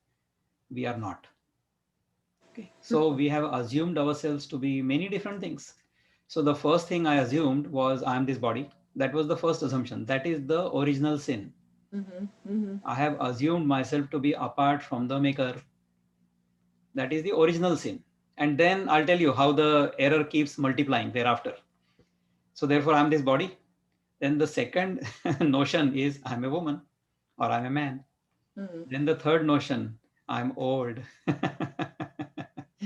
we are not. Okay. So we have assumed ourselves to be many different things. So the first thing I assumed was I am this body. That was the first assumption. That is the original sin. mhm, mhm. I have assumed myself to be apart from the maker. That is the original sin. And then I'll tell you how the error keeps multiplying thereafter. So therefore, I'm this body. Then the second notion is I'm a woman or I'm a man. Mhm. Then the third notion, I'm old.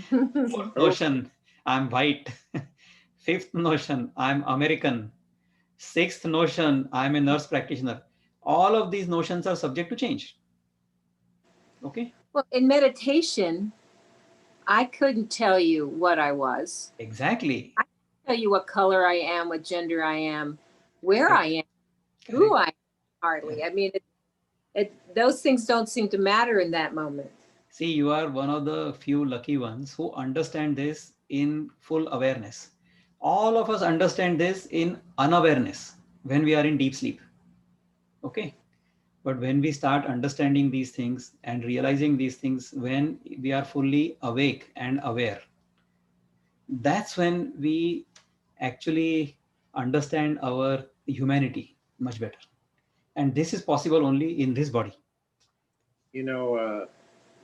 Fourth Oh, notion, I'm white. Fifth notion, I'm American. Sixth notion, I'm a nurse practitioner. All of these notions are subject to change. Okay? Well, in meditation, I couldn't tell you what I was. Exactly. I couldn't tell you what color I am, what gender I am, where I Correct. am, who Correct. I am, hardly. Correct. I mean, Those things don't seem to matter in that moment. See, you are one of the few lucky ones who understand this in full awareness. All of us understand this in unawareness when we are in deep sleep. Okay. But when we start understanding these things and realizing these things when we are fully awake and aware, that's when we actually understand our humanity much better. And this is possible only in this body. You know,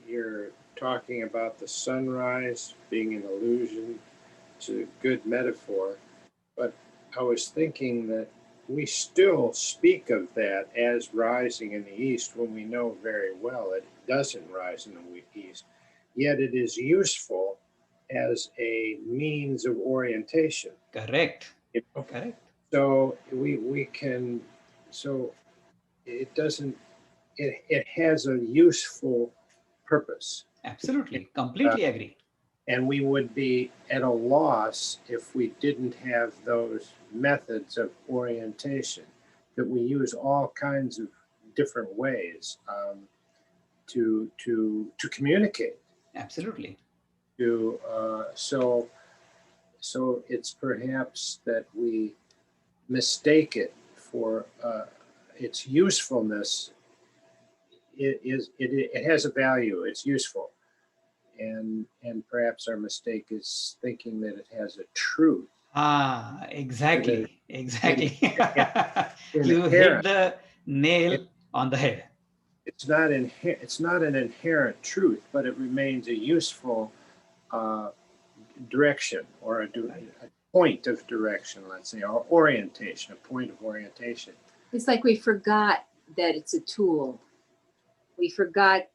you're talking about the sunrise being an illusion. It's a good metaphor. But I was thinking that we still speak of that as rising in the east when we know very well it doesn't rise in the east. Yet it is useful as a means of orientation. Correct. You know? Correct. So we can, so it doesn't, it has a useful purpose. Absolutely. Completely agree. And we would be at a loss if we didn't have those methods of orientation, that we use all kinds of different ways to communicate. Absolutely. So it's perhaps that we mistake it for its usefulness. It has a value. It's useful. And perhaps our mistake is thinking that it has a truth. Exactly. Exactly. You hit Inherent. the nail on the head. It's not an inherent truth, but it remains a useful direction, or a point of direction, let's say, or orientation, a point of orientation. It's like we forgot that it's a tool. We forgot,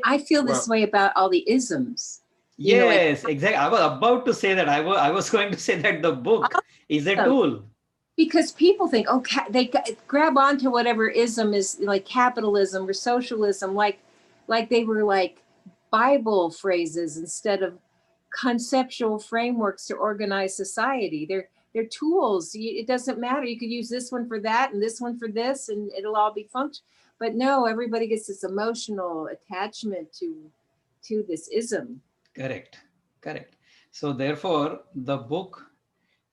I feel this way about all the isms. Yes, exactly. I was about to say that. I was going to say that the book is a tool. Because people think, they grab onto whatever ism is, like capitalism or socialism, like they were like Bible phrases instead of conceptual frameworks to organize society. They're tools. It doesn't matter. You could use this one for that and this one for this, and it'll all be function. But no, everybody gets this emotional attachment to this ism. Correct. Correct. So therefore, the book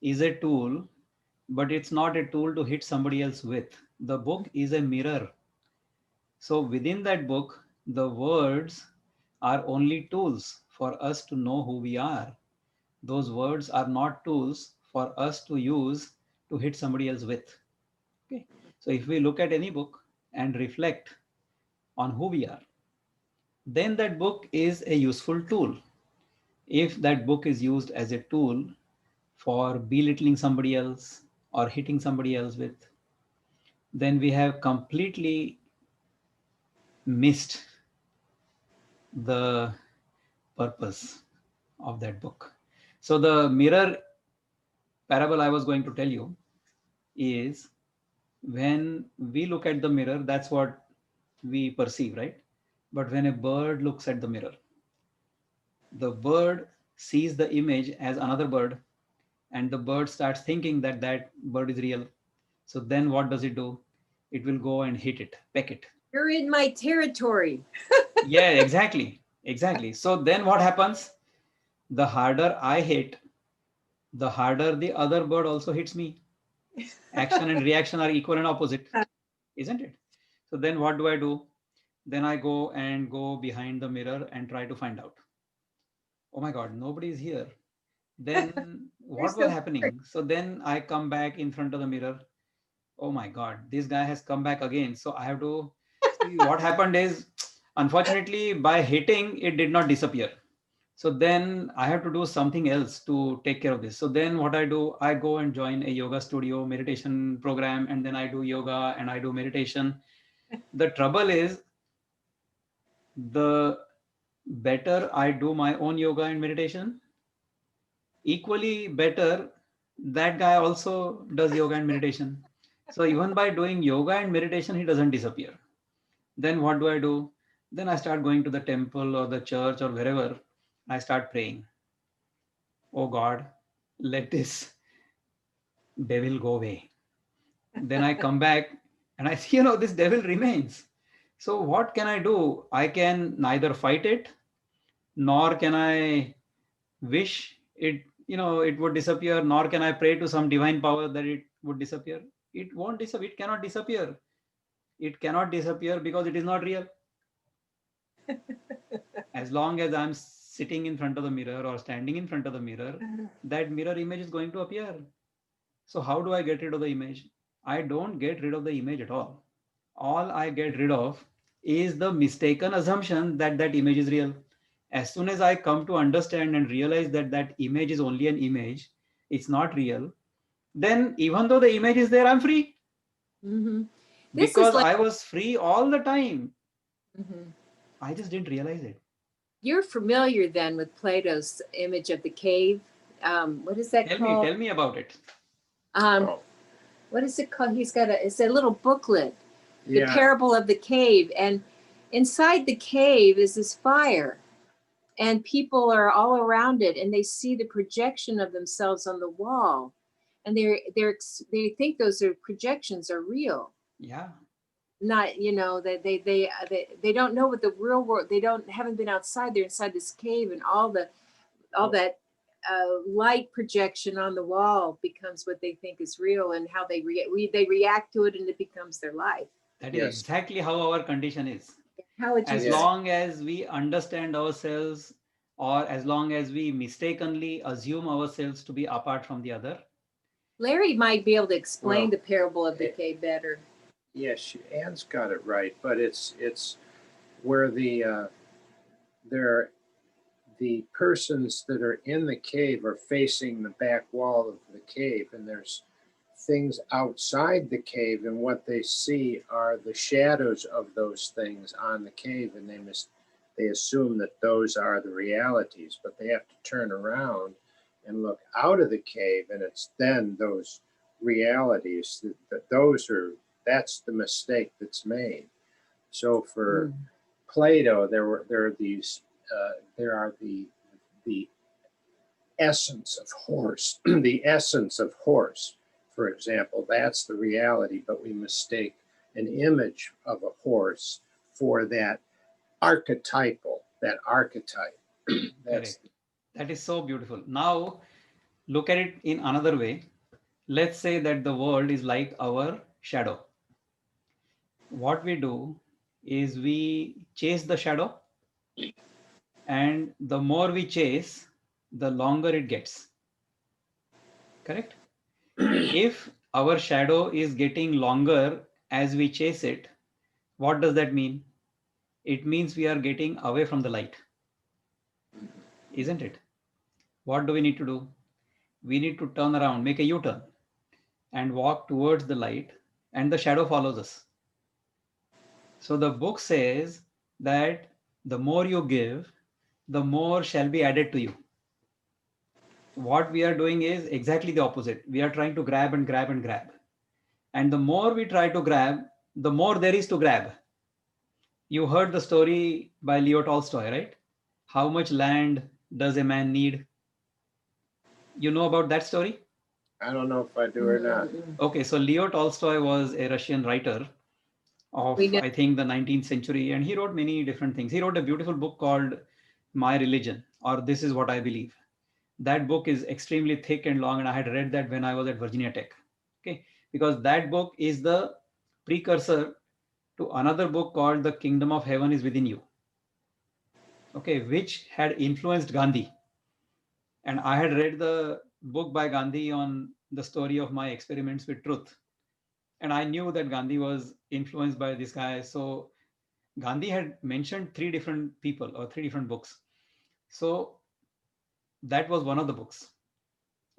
is a tool, but it's not a tool to hit somebody else with. The book is a mirror. So within that book, the words are only tools for us to know who we are. Those words are not tools for us to use to hit somebody else with. Okay. So if we look at any book and reflect on who we are, then that book is a useful tool. If that book is used as a tool for belittling somebody else or hitting somebody else with, then we have completely missed the purpose of that book. So the mirror parable I was going to tell you is, when we look at the mirror, that's what we perceive, right? But when a bird looks at the mirror, the bird sees the image as another bird, and the bird starts thinking that that bird is real. So then what does it do? It will go and hit it, peck it. You're in my territory. Yeah, exactly. Exactly. So then what happens? The harder I hit, the harder the other bird also hits me. Action and reaction are equal and opposite, isn't it? So then what do? Then I go behind the mirror and try to find out. Oh my God, nobody is here. Then what was happening? So then I come back in front of the mirror. Oh my God, this guy has come back again. So I have to see what happened is, unfortunately, by hitting, it did not disappear. So then I have to do something else to take care of this. So then what I do, I go and join a yoga studio meditation program, and then I do yoga and I do meditation. The trouble is, the better I do my own yoga and meditation, equally better that guy also does yoga and meditation. So even by doing yoga and meditation, he doesn't disappear. Then what do? Then I start going to the temple or the church or wherever. I start praying. Oh God, let this devil go away. Then I come back and I see, this devil remains. So what can I do? I can neither fight it, nor can I wish it, it would disappear, nor can I pray to some divine power that it would disappear. It won't disappear. It cannot disappear. It cannot disappear because it is not real. As long as I'm sitting in front of the mirror or standing in front of the mirror, that mirror image is going to appear. So how do I get rid of the image? I don't get rid of the image at all. All I get rid of is the mistaken assumption that that image is real. As soon as I come to understand and realize that that image is only an image, it's not real, then even though the image is there, I'm free. Mm-hmm. Because I was free all the time. Mm-hmm. I just didn't realize it. You're familiar then with Plato's image of the cave. What is that called? Tell me about it. What is it called? It's a little booklet, The Yeah. Parable of the Cave. And inside the cave is this fire. And people are all around it, and they see the projection of themselves on the wall. And they think those projections are real. Yeah. Not, they don't know what the real world, haven't been outside. They're inside this cave, and all that light projection on the wall becomes what they think is real, and how they react to it, and it becomes their life. That is exactly how our condition is. As long as we understand ourselves, or as long as we mistakenly assume ourselves to be apart from the other. Larry might be able to explain the parable of the cave better. Yes, Anne's got it right, but it's where the persons that are in the cave are facing the back wall of the cave, and there's things outside the cave, and what they see are the shadows of those things on the cave, and they assume that those are the realities, but they have to turn around and look out of the cave, and it's then those realities that's the mistake that's made. So for Plato, there are the essence of horse, the essence of horse, for example. That's the reality, but we mistake an image of a horse for that archetype. That is so beautiful. Now, look at it in another way. Let's say that the world is like our shadow. What we do is we chase the shadow, and the more we chase, the longer it gets. Correct? If our shadow is getting longer as we chase it, what does that mean? It means we are getting away from the light. Isn't it? What do we need to do? We need to turn around, make a U-turn, and walk towards the light, and the shadow follows us. So the book says that the more you give, the more shall be added to you. What we are doing is exactly the opposite. We are trying to grab and grab and grab. And the more we try to grab, the more there is to grab. You heard the story by Leo Tolstoy, right? How much land does a man need? You know about that story? I don't know if I do or not. Okay, so Leo Tolstoy was a Russian writer of, I think, the 19th century, and he wrote many different things. He wrote a beautiful book called My Religion, or This Is What I Believe. That book is extremely thick and long, and I had read that when I was at Virginia Tech. Okay, because that book is the precursor to another book called The Kingdom of Heaven is Within You. Okay, which had influenced Gandhi. And I had read the book by Gandhi on the story of my experiments with truth. And I knew that Gandhi was influenced by this guy. So Gandhi had mentioned 3 different people or 3 different books. So that was one of the books.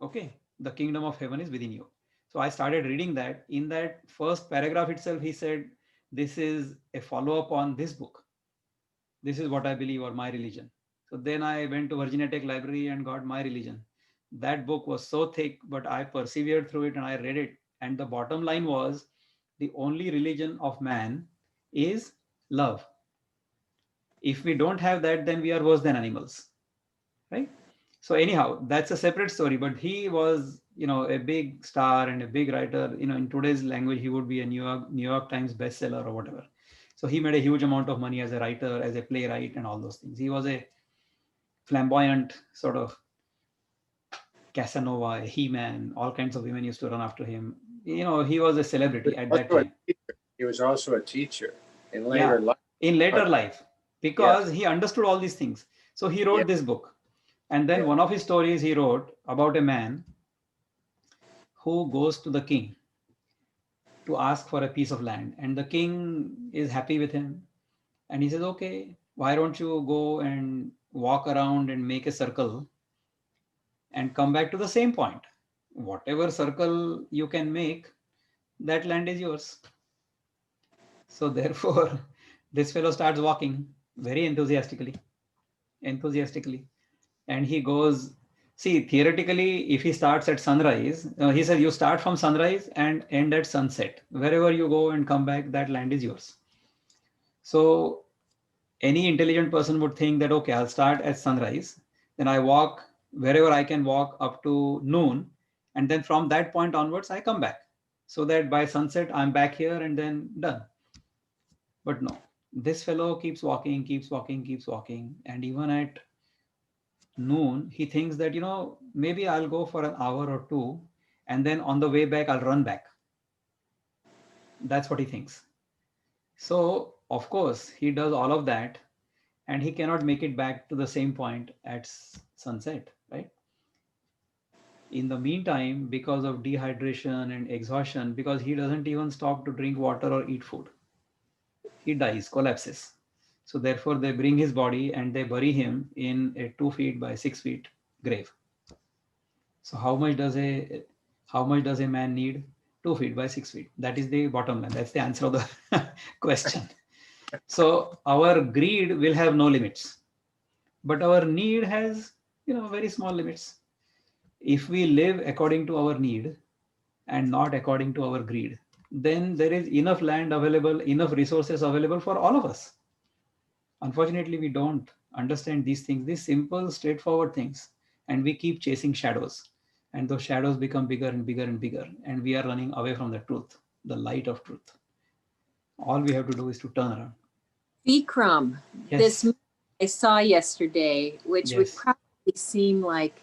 Okay, The Kingdom of Heaven is Within You. So I started reading that. In that first paragraph itself, he said, this is a follow-up on this book. This is what I believe, or My Religion. So then I went to Virginia Tech Library and got My Religion. That book was so thick, but I persevered through it and I read it. And the bottom line was, the only religion of man is love. If we don't have that, then we are worse than animals, right? So anyhow, that's a separate story, but he was, a big star and a big writer. In today's language, he would be a New York Times bestseller or whatever. So he made a huge amount of money as a writer, as a playwright, and all those things. He was a flamboyant sort of Casanova, a He-Man. All kinds of women used to run after him. He was a celebrity at that Also a time. teacher. He was also a teacher in later Yeah, life. in later But life, yeah, because he understood all these things. So he yeah, wrote this book. And then yeah. one of his stories he wrote about a man who goes to the king to ask for a piece of land. And the king is happy with him. And he says, okay, why don't you go and walk around and make a circle and come back to the same point? Whatever circle you can make, that land is yours. So therefore, this fellow starts walking very enthusiastically. And he goes, see, theoretically, if he starts at sunrise, he said, you start from sunrise and end at sunset. Wherever you go and come back, that land is yours. So any intelligent person would think that, okay, I'll start at sunrise, then I walk wherever I can walk up to noon, and then from that point onwards, I come back. So that by sunset, I'm back here and then done. But no, this fellow keeps walking, keeps walking, keeps walking. And even at noon, he thinks that, maybe I'll go for an hour or two, and then on the way back, I'll run back. That's what he thinks. So, of course, he does all of that, and he cannot make it back to the same point at sunset, right? In the meantime, because of dehydration and exhaustion, because he doesn't even stop to drink water or eat food, he dies, collapses. So therefore, they bring his body and they bury him in a 2 feet by 6 feet grave. So how much does a man need? 2 feet by 6 feet. That is the bottom line. That's the answer of the question. So our greed will have no limits, but our need has very small limits. If we live according to our need and not according to our greed, then there is enough land available, enough resources available for all of us. Unfortunately, we don't understand these things, these simple, straightforward things, and we keep chasing shadows. And those shadows become bigger and bigger and bigger, and we are running away from the truth, the light of truth. All we have to do is to turn around. Vikram, this Yes, movie I saw yesterday, which would yes, probably seem like,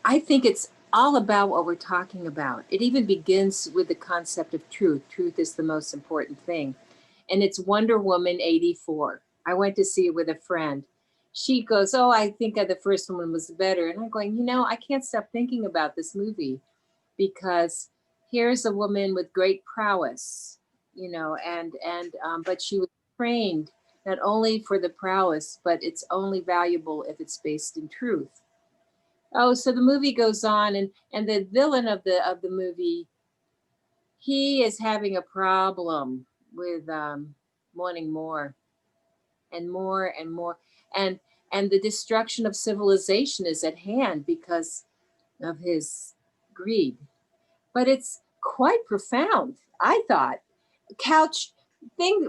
I think it's all about what we're talking about. It even begins with the concept of truth. Truth is the most important thing. And it's Wonder Woman 84. I went to see it with a friend. She goes, oh, I think the first one was better. And I'm going, I can't stop thinking about this movie because here's a woman with great prowess, but she was trained not only for the prowess, but it's only valuable if it's based in truth. Oh, so the movie goes on, and the villain of the movie, he is having a problem with wanting more and more and more, and the destruction of civilization is at hand because of his greed. But it's quite profound, I thought. Couch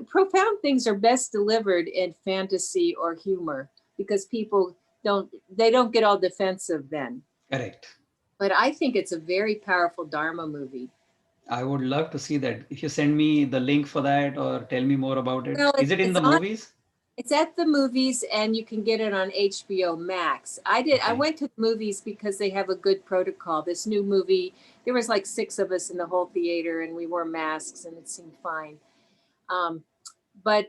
profound things are best delivered in fantasy or humor because people don't get all defensive then. correct. But I think it's a very powerful Dharma movie. I would love to see that. If you send me the link for that or tell me more about it. Well, Is it in it's the on. movies? It's at the movies, and you can get it on HBO Max. I Okay. went to the movies because they have a good protocol. This new movie, there was like six of us in the whole theater, and we wore masks, and it seemed fine. Um, but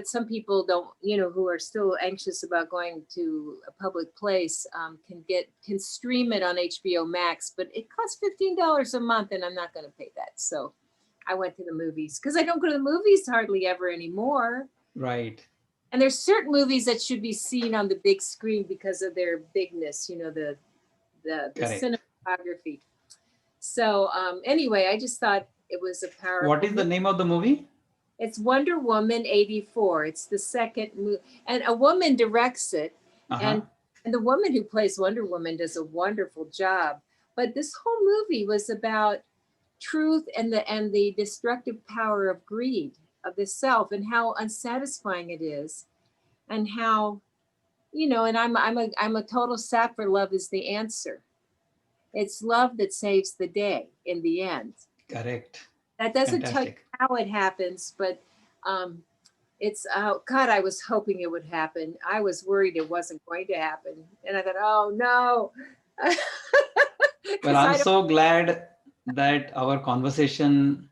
some people don't, who are still anxious about going to a public place, can stream it on HBO Max, but it costs $15 a month, and I'm not going to pay that. So I went to the movies because I don't go to the movies hardly ever anymore. Right. And there's certain movies that should be seen on the big screen because of their bigness, the Correct. cinematography. So anyway, I just thought it was a What powerful is the movie. name of the movie? It's Wonder Woman 84. It's the second movie, and a woman directs it, Uh-huh. and and the woman who plays Wonder Woman does a wonderful job. But this whole movie was about truth and the destructive power of greed of the self and how unsatisfying it is, and how and I'm a total sap for love is the answer. It's love that saves the day in the end. Correct. That doesn't tell you Fantastic. how it happens, but Um, it's God, I was hoping it would happen. I was worried it wasn't going to happen, and I thought, oh no, Well, because I'm I don't. so glad that our conversation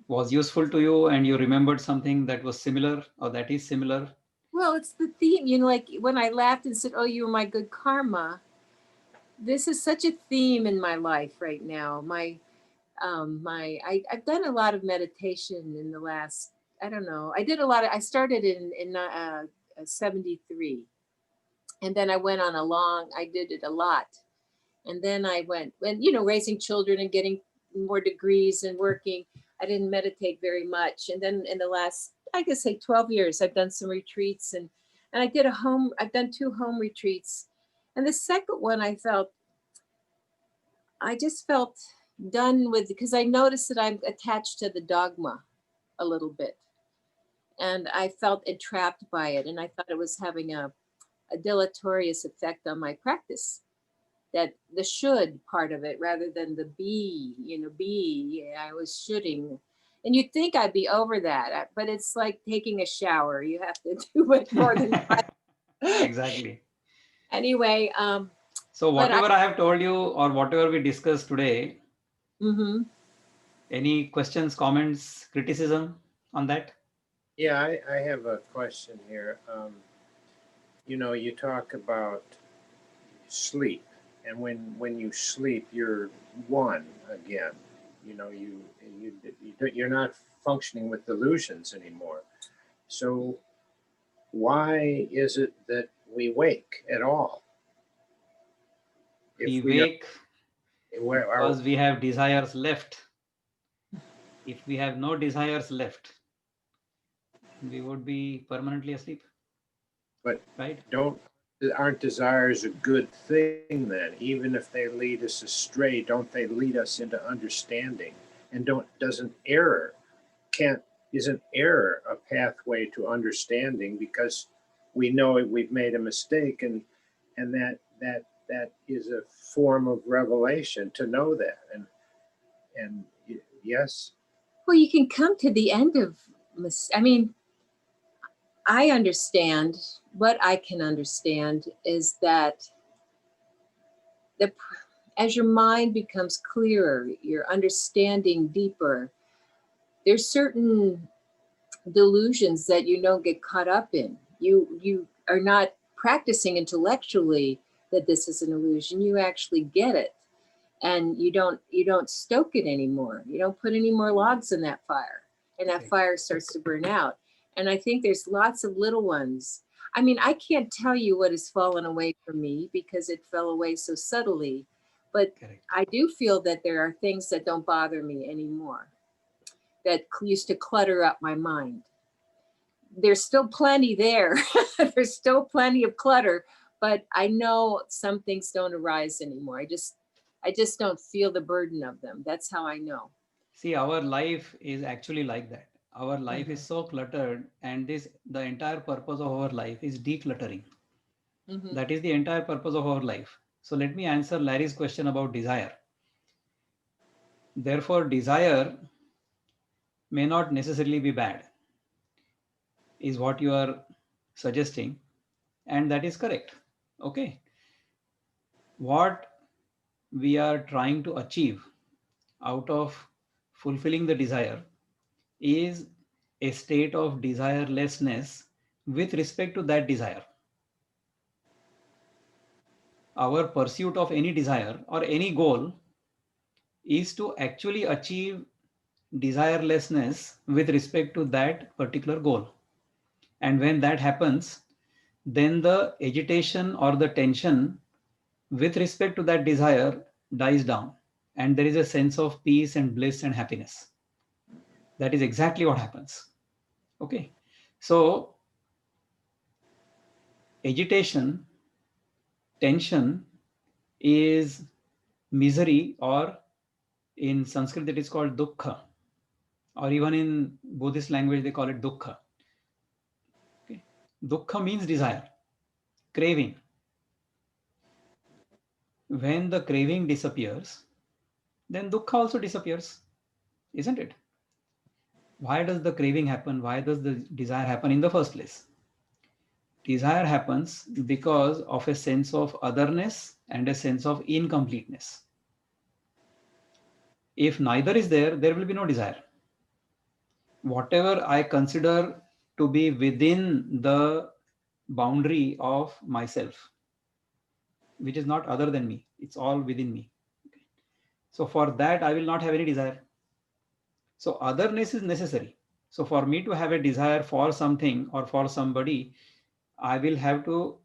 was useful to you and you remembered something that was similar or that is similar. Well, it's the theme, like when I laughed and said, "Oh, you were my good karma." This is such a theme in my life right now. I've done a lot of meditation in the last, I don't know, I started in 73, and then I went on I did it a lot, and then I went, when raising children and getting more degrees and working, I didn't meditate very much. And then in the last, I guess, say 12 years, I've done some retreats, and I've done 2 home retreats. And the second one, I just felt done with, because I noticed that I'm attached to the dogma a little bit, and I felt entrapped by it, and I thought it was having a deleterious effect on my practice. That the should part of it, rather than the be, I was shoulding. And you'd think I'd be over that, but it's like taking a shower. You have to do it more than once. Exactly. Anyway, So, but I, whatever I have told you or whatever we discussed today, mm-hmm. any questions, comments, criticism on that? Yeah, I have a question here. You talk about sleep, and when you sleep, you're one again. You're not functioning with delusions anymore. So why is it that we wake at all? We If we are, wake where are, because we have desires left. If we have no desires left, we would be permanently asleep, but right? aren't desires a good thing then? Even if they lead us astray, don't they lead us into understanding? And don't doesn't error can't isn't error a pathway to understanding, because we know we've made a mistake, and that is a form of revelation to know that. And yes. Well, you can come to the end of, I mean, I understand. What I can understand is that the as your mind becomes clearer, your understanding deeper, there's certain delusions that you don't get caught up in. You are not practicing intellectually that this is an illusion. You actually get it, and you don't stoke it anymore. You don't put any more logs in that fire, and that fire starts to burn out. And I think there's lots of little ones. I mean, I can't tell you what has fallen away from me because it fell away so subtly, but Correct. I do feel that there are things that don't bother me anymore, that used to clutter up my mind. There's still plenty there. There's still plenty of clutter, but I know some things don't arise anymore. I just don't feel the burden of them. That's how I know. See, our life is actually like that. Our life Mm-hmm. is so cluttered, and the entire purpose of our life is decluttering. Mm-hmm. That is the entire purpose of our life. So let me answer Larry's question about desire. Therefore, desire may not necessarily be bad, is what you are suggesting, and that is correct. Okay. What we are trying to achieve out of fulfilling the desire is a state of desirelessness with respect to that desire. Our pursuit of any desire or any goal is to actually achieve desirelessness with respect to that particular goal. And when that happens, then the agitation or the tension with respect to that desire dies down. And there is a sense of peace and bliss and happiness. That is exactly what happens. Okay. So, agitation, tension is misery, or in Sanskrit it is called dukkha, or even in Buddhist language they call it dukkha. Okay. Dukkha means desire, craving. When the craving disappears, then dukkha also disappears, isn't it? Why does the craving happen? Why does the desire happen in the first place? Desire happens because of a sense of otherness and a sense of incompleteness. If neither is there, there will be no desire. Whatever I consider to be within the boundary of myself, which is not other than me, it's all within me. So for that, I will not have any desire. So otherness is necessary. So for me to have a desire for something or for somebody, I will have to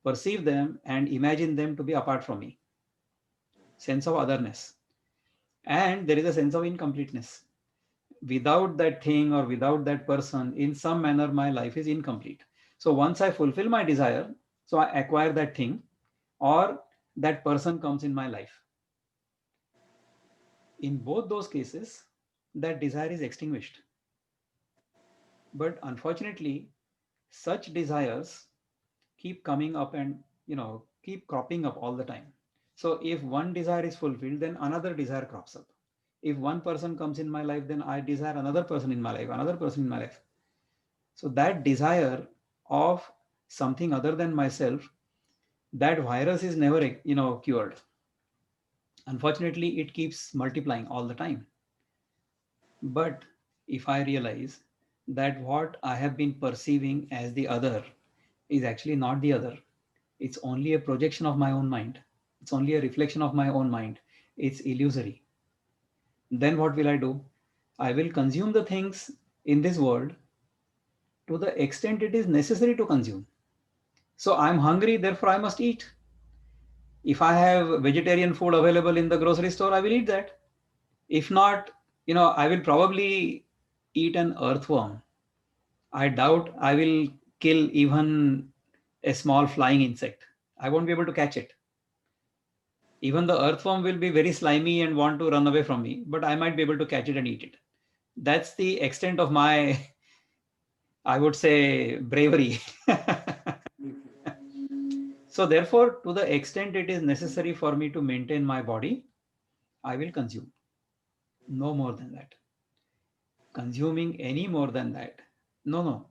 perceive them and imagine them to be apart from me. Sense of otherness. And there is a sense of incompleteness. Without that thing or without that person, in some manner, my life is incomplete. So once I fulfill my desire, so I acquire that thing or that person comes in my life. In both those cases, that desire is extinguished. But unfortunately, such desires keep coming up and keep cropping up all the time. So if one desire is fulfilled, then another desire crops up. If one person comes in my life, then I desire another person in my life, another person in my life. So that desire of something other than myself, that virus is never cured. Unfortunately, it keeps multiplying all the time. But if I realize that what I have been perceiving as the other is actually not the other, it's only a projection of my own mind, it's only a reflection of my own mind, it's illusory, then what will I do? I will consume the things in this world to the extent it is necessary to consume. So I'm hungry, therefore I must eat. If I have vegetarian food available in the grocery store, I will eat that. If not, I will probably eat an earthworm. I doubt I will kill even a small flying insect. I won't be able to catch it. Even the earthworm will be very slimy and want to run away from me, but I might be able to catch it and eat it. That's the extent of my, I would say, bravery. So therefore, to the extent it is necessary for me to maintain my body, I will consume. No more than that. Consuming any more than that. No, no.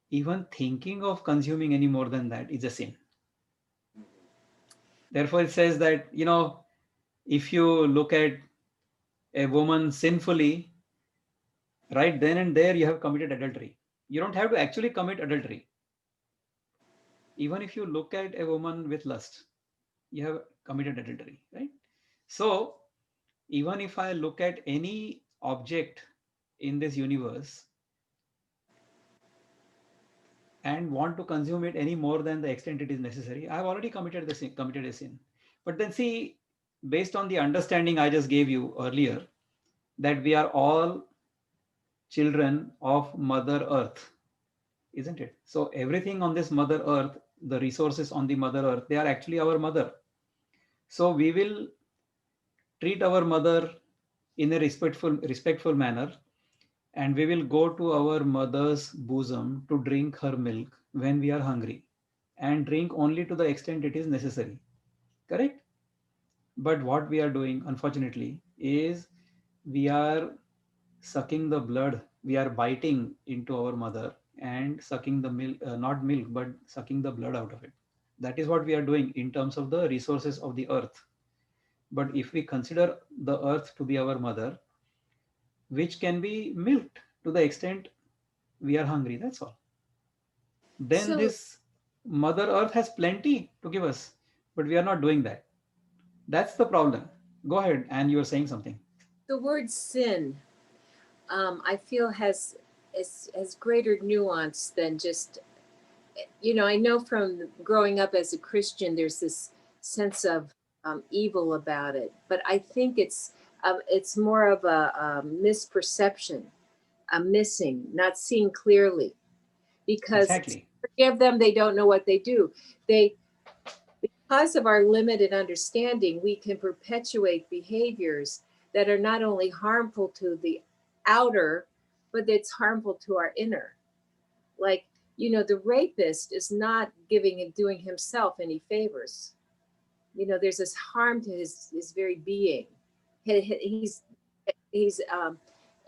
Even thinking of consuming any more than that is a sin. Therefore, it says that, if you look at a woman sinfully, right then and there you have committed adultery. You don't have to actually commit adultery. Even if you look at a woman with lust, you have committed adultery, right? So even if I look at any object in this universe and want to consume it any more than the extent it is necessary, I have already committed a sin. But then see, based on the understanding I just gave you earlier, that we are all children of Mother Earth, isn't it? So everything on this Mother Earth, the resources on the Mother Earth, they are actually our mother. So we will treat our mother in a respectful manner, and we will go to our mother's bosom to drink her milk when we are hungry, and drink only to the extent it is necessary. Correct? But what we are doing, unfortunately, is we are sucking the blood, we are biting into our mother and sucking the milk, not milk, but sucking the blood out of it. That is what we are doing in terms of the resources of the earth. But if we consider the earth to be our mother, which can be milked to the extent we are hungry, that's all. Then So this Mother Earth has plenty to give us, but we are not doing that. That's the problem. Go ahead, and you are saying something. the word sin, I feel has greater nuance than just, I know from growing up as a Christian, there's this sense of evil about it, but I think it's more of a misperception, a missing, not seeing clearly, because Exactly. forgive them, they don't know what they do. They Because of our limited understanding, we can perpetuate behaviors that are not only harmful to the outer, but it's harmful to our inner. Like, the rapist is not giving and doing himself any favors. There's this harm to his very being. He's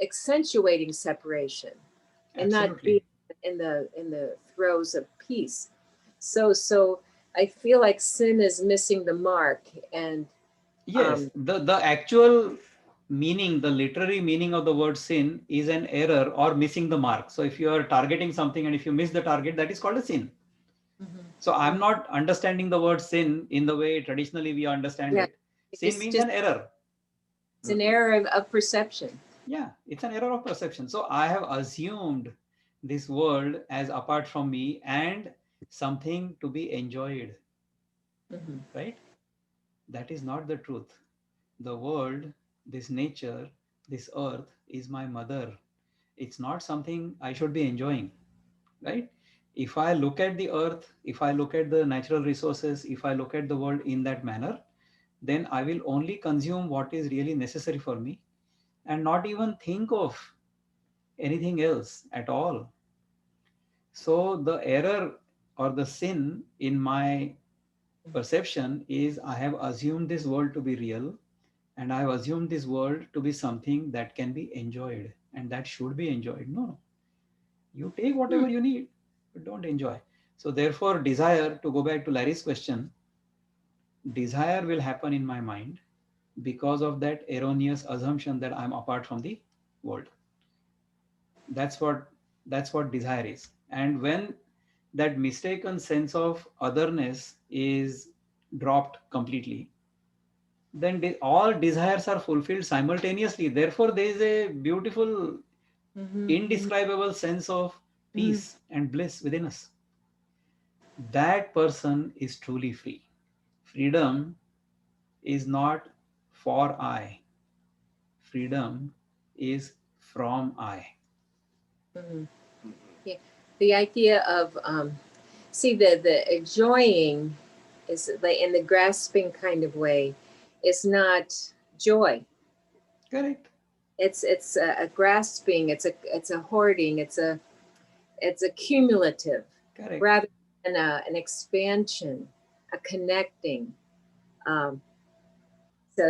accentuating separation and not being Absolutely. in the throes of peace. So I feel like sin is missing the mark, and Yes, the actual meaning, the literary meaning of the word sin is an error or missing the mark. So if you are targeting something and if you miss the target, that is called a sin. So I'm not understanding the word sin in the way traditionally we understand yeah, it. Sin means an error. it's an error of perception. Yeah, it's an error of perception. So I have assumed this world as apart from me and something to be enjoyed, Mm-hmm. right? That is not the truth. The world, this nature, this earth is my mother. It's not something I should be enjoying, right? If I look at the earth, if I look at the natural resources, if I look at the world in that manner, then I will only consume what is really necessary for me and not even think of anything else at all. So the error or the sin in my perception is I have assumed this world to be real and I have assumed this world to be something that can be enjoyed and that should be enjoyed. No, you take whatever you need, but don't enjoy. So therefore, desire, to go back to Larry's question, desire will happen in my mind because of that erroneous assumption that I'm apart from the world. That's what desire is. And when that mistaken sense of otherness is dropped completely, then all desires are fulfilled simultaneously. Therefore, there is a beautiful, Mm-hmm. indescribable sense of Mm-hmm. peace and bliss within us. That person is truly free. Freedom is not for I, freedom is from I. Mm-hmm. Yeah, the idea of see the enjoying is like in the grasping kind of way is not joy. Correct. It's a grasping. It's a hoarding. It's a cumulative Correct. rather than an expansion, a connecting. Um, so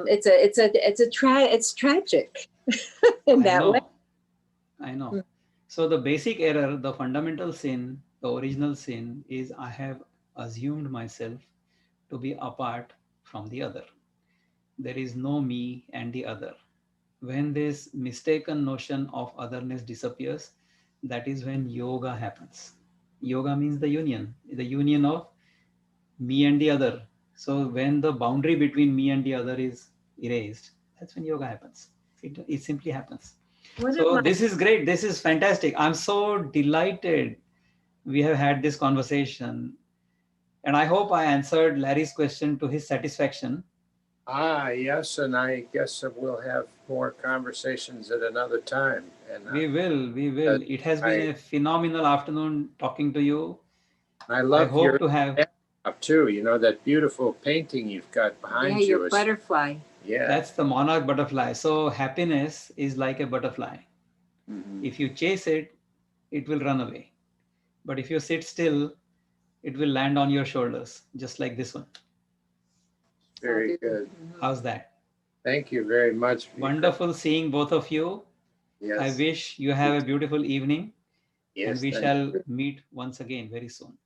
it's tragic in I that way. know. I know. So the basic error, the fundamental sin, the original sin is I have assumed myself to be apart from the other. There is no me and the other. When this mistaken notion of otherness disappears, that is when yoga happens. Yoga means the union of me and the other. So when the boundary between me and the other is erased, that's when yoga happens. It simply happens. One of So my this is great. This is fantastic. I'm so delighted we have had this conversation. And I hope I answered Larry's question to his satisfaction. Yes, and I guess that we'll have more conversations at another time. And We will, we will. It has been I a phenomenal afternoon talking to you. I I love hope your to have, backdrop too. You know that beautiful painting you've got yeah, behind your you is butterfly. yeah. that's the monarch butterfly. So happiness is like a butterfly. Hmm. If you chase it, it will run away. But if you sit still, it will land on your shoulders, just like this one. So Very do. good. Mhm. How's that? Thank you very much, Vikram. Wonderful seeing both of you. I Yes. wish you have a beautiful evening and Yes, we thank shall you. meet once again very soon.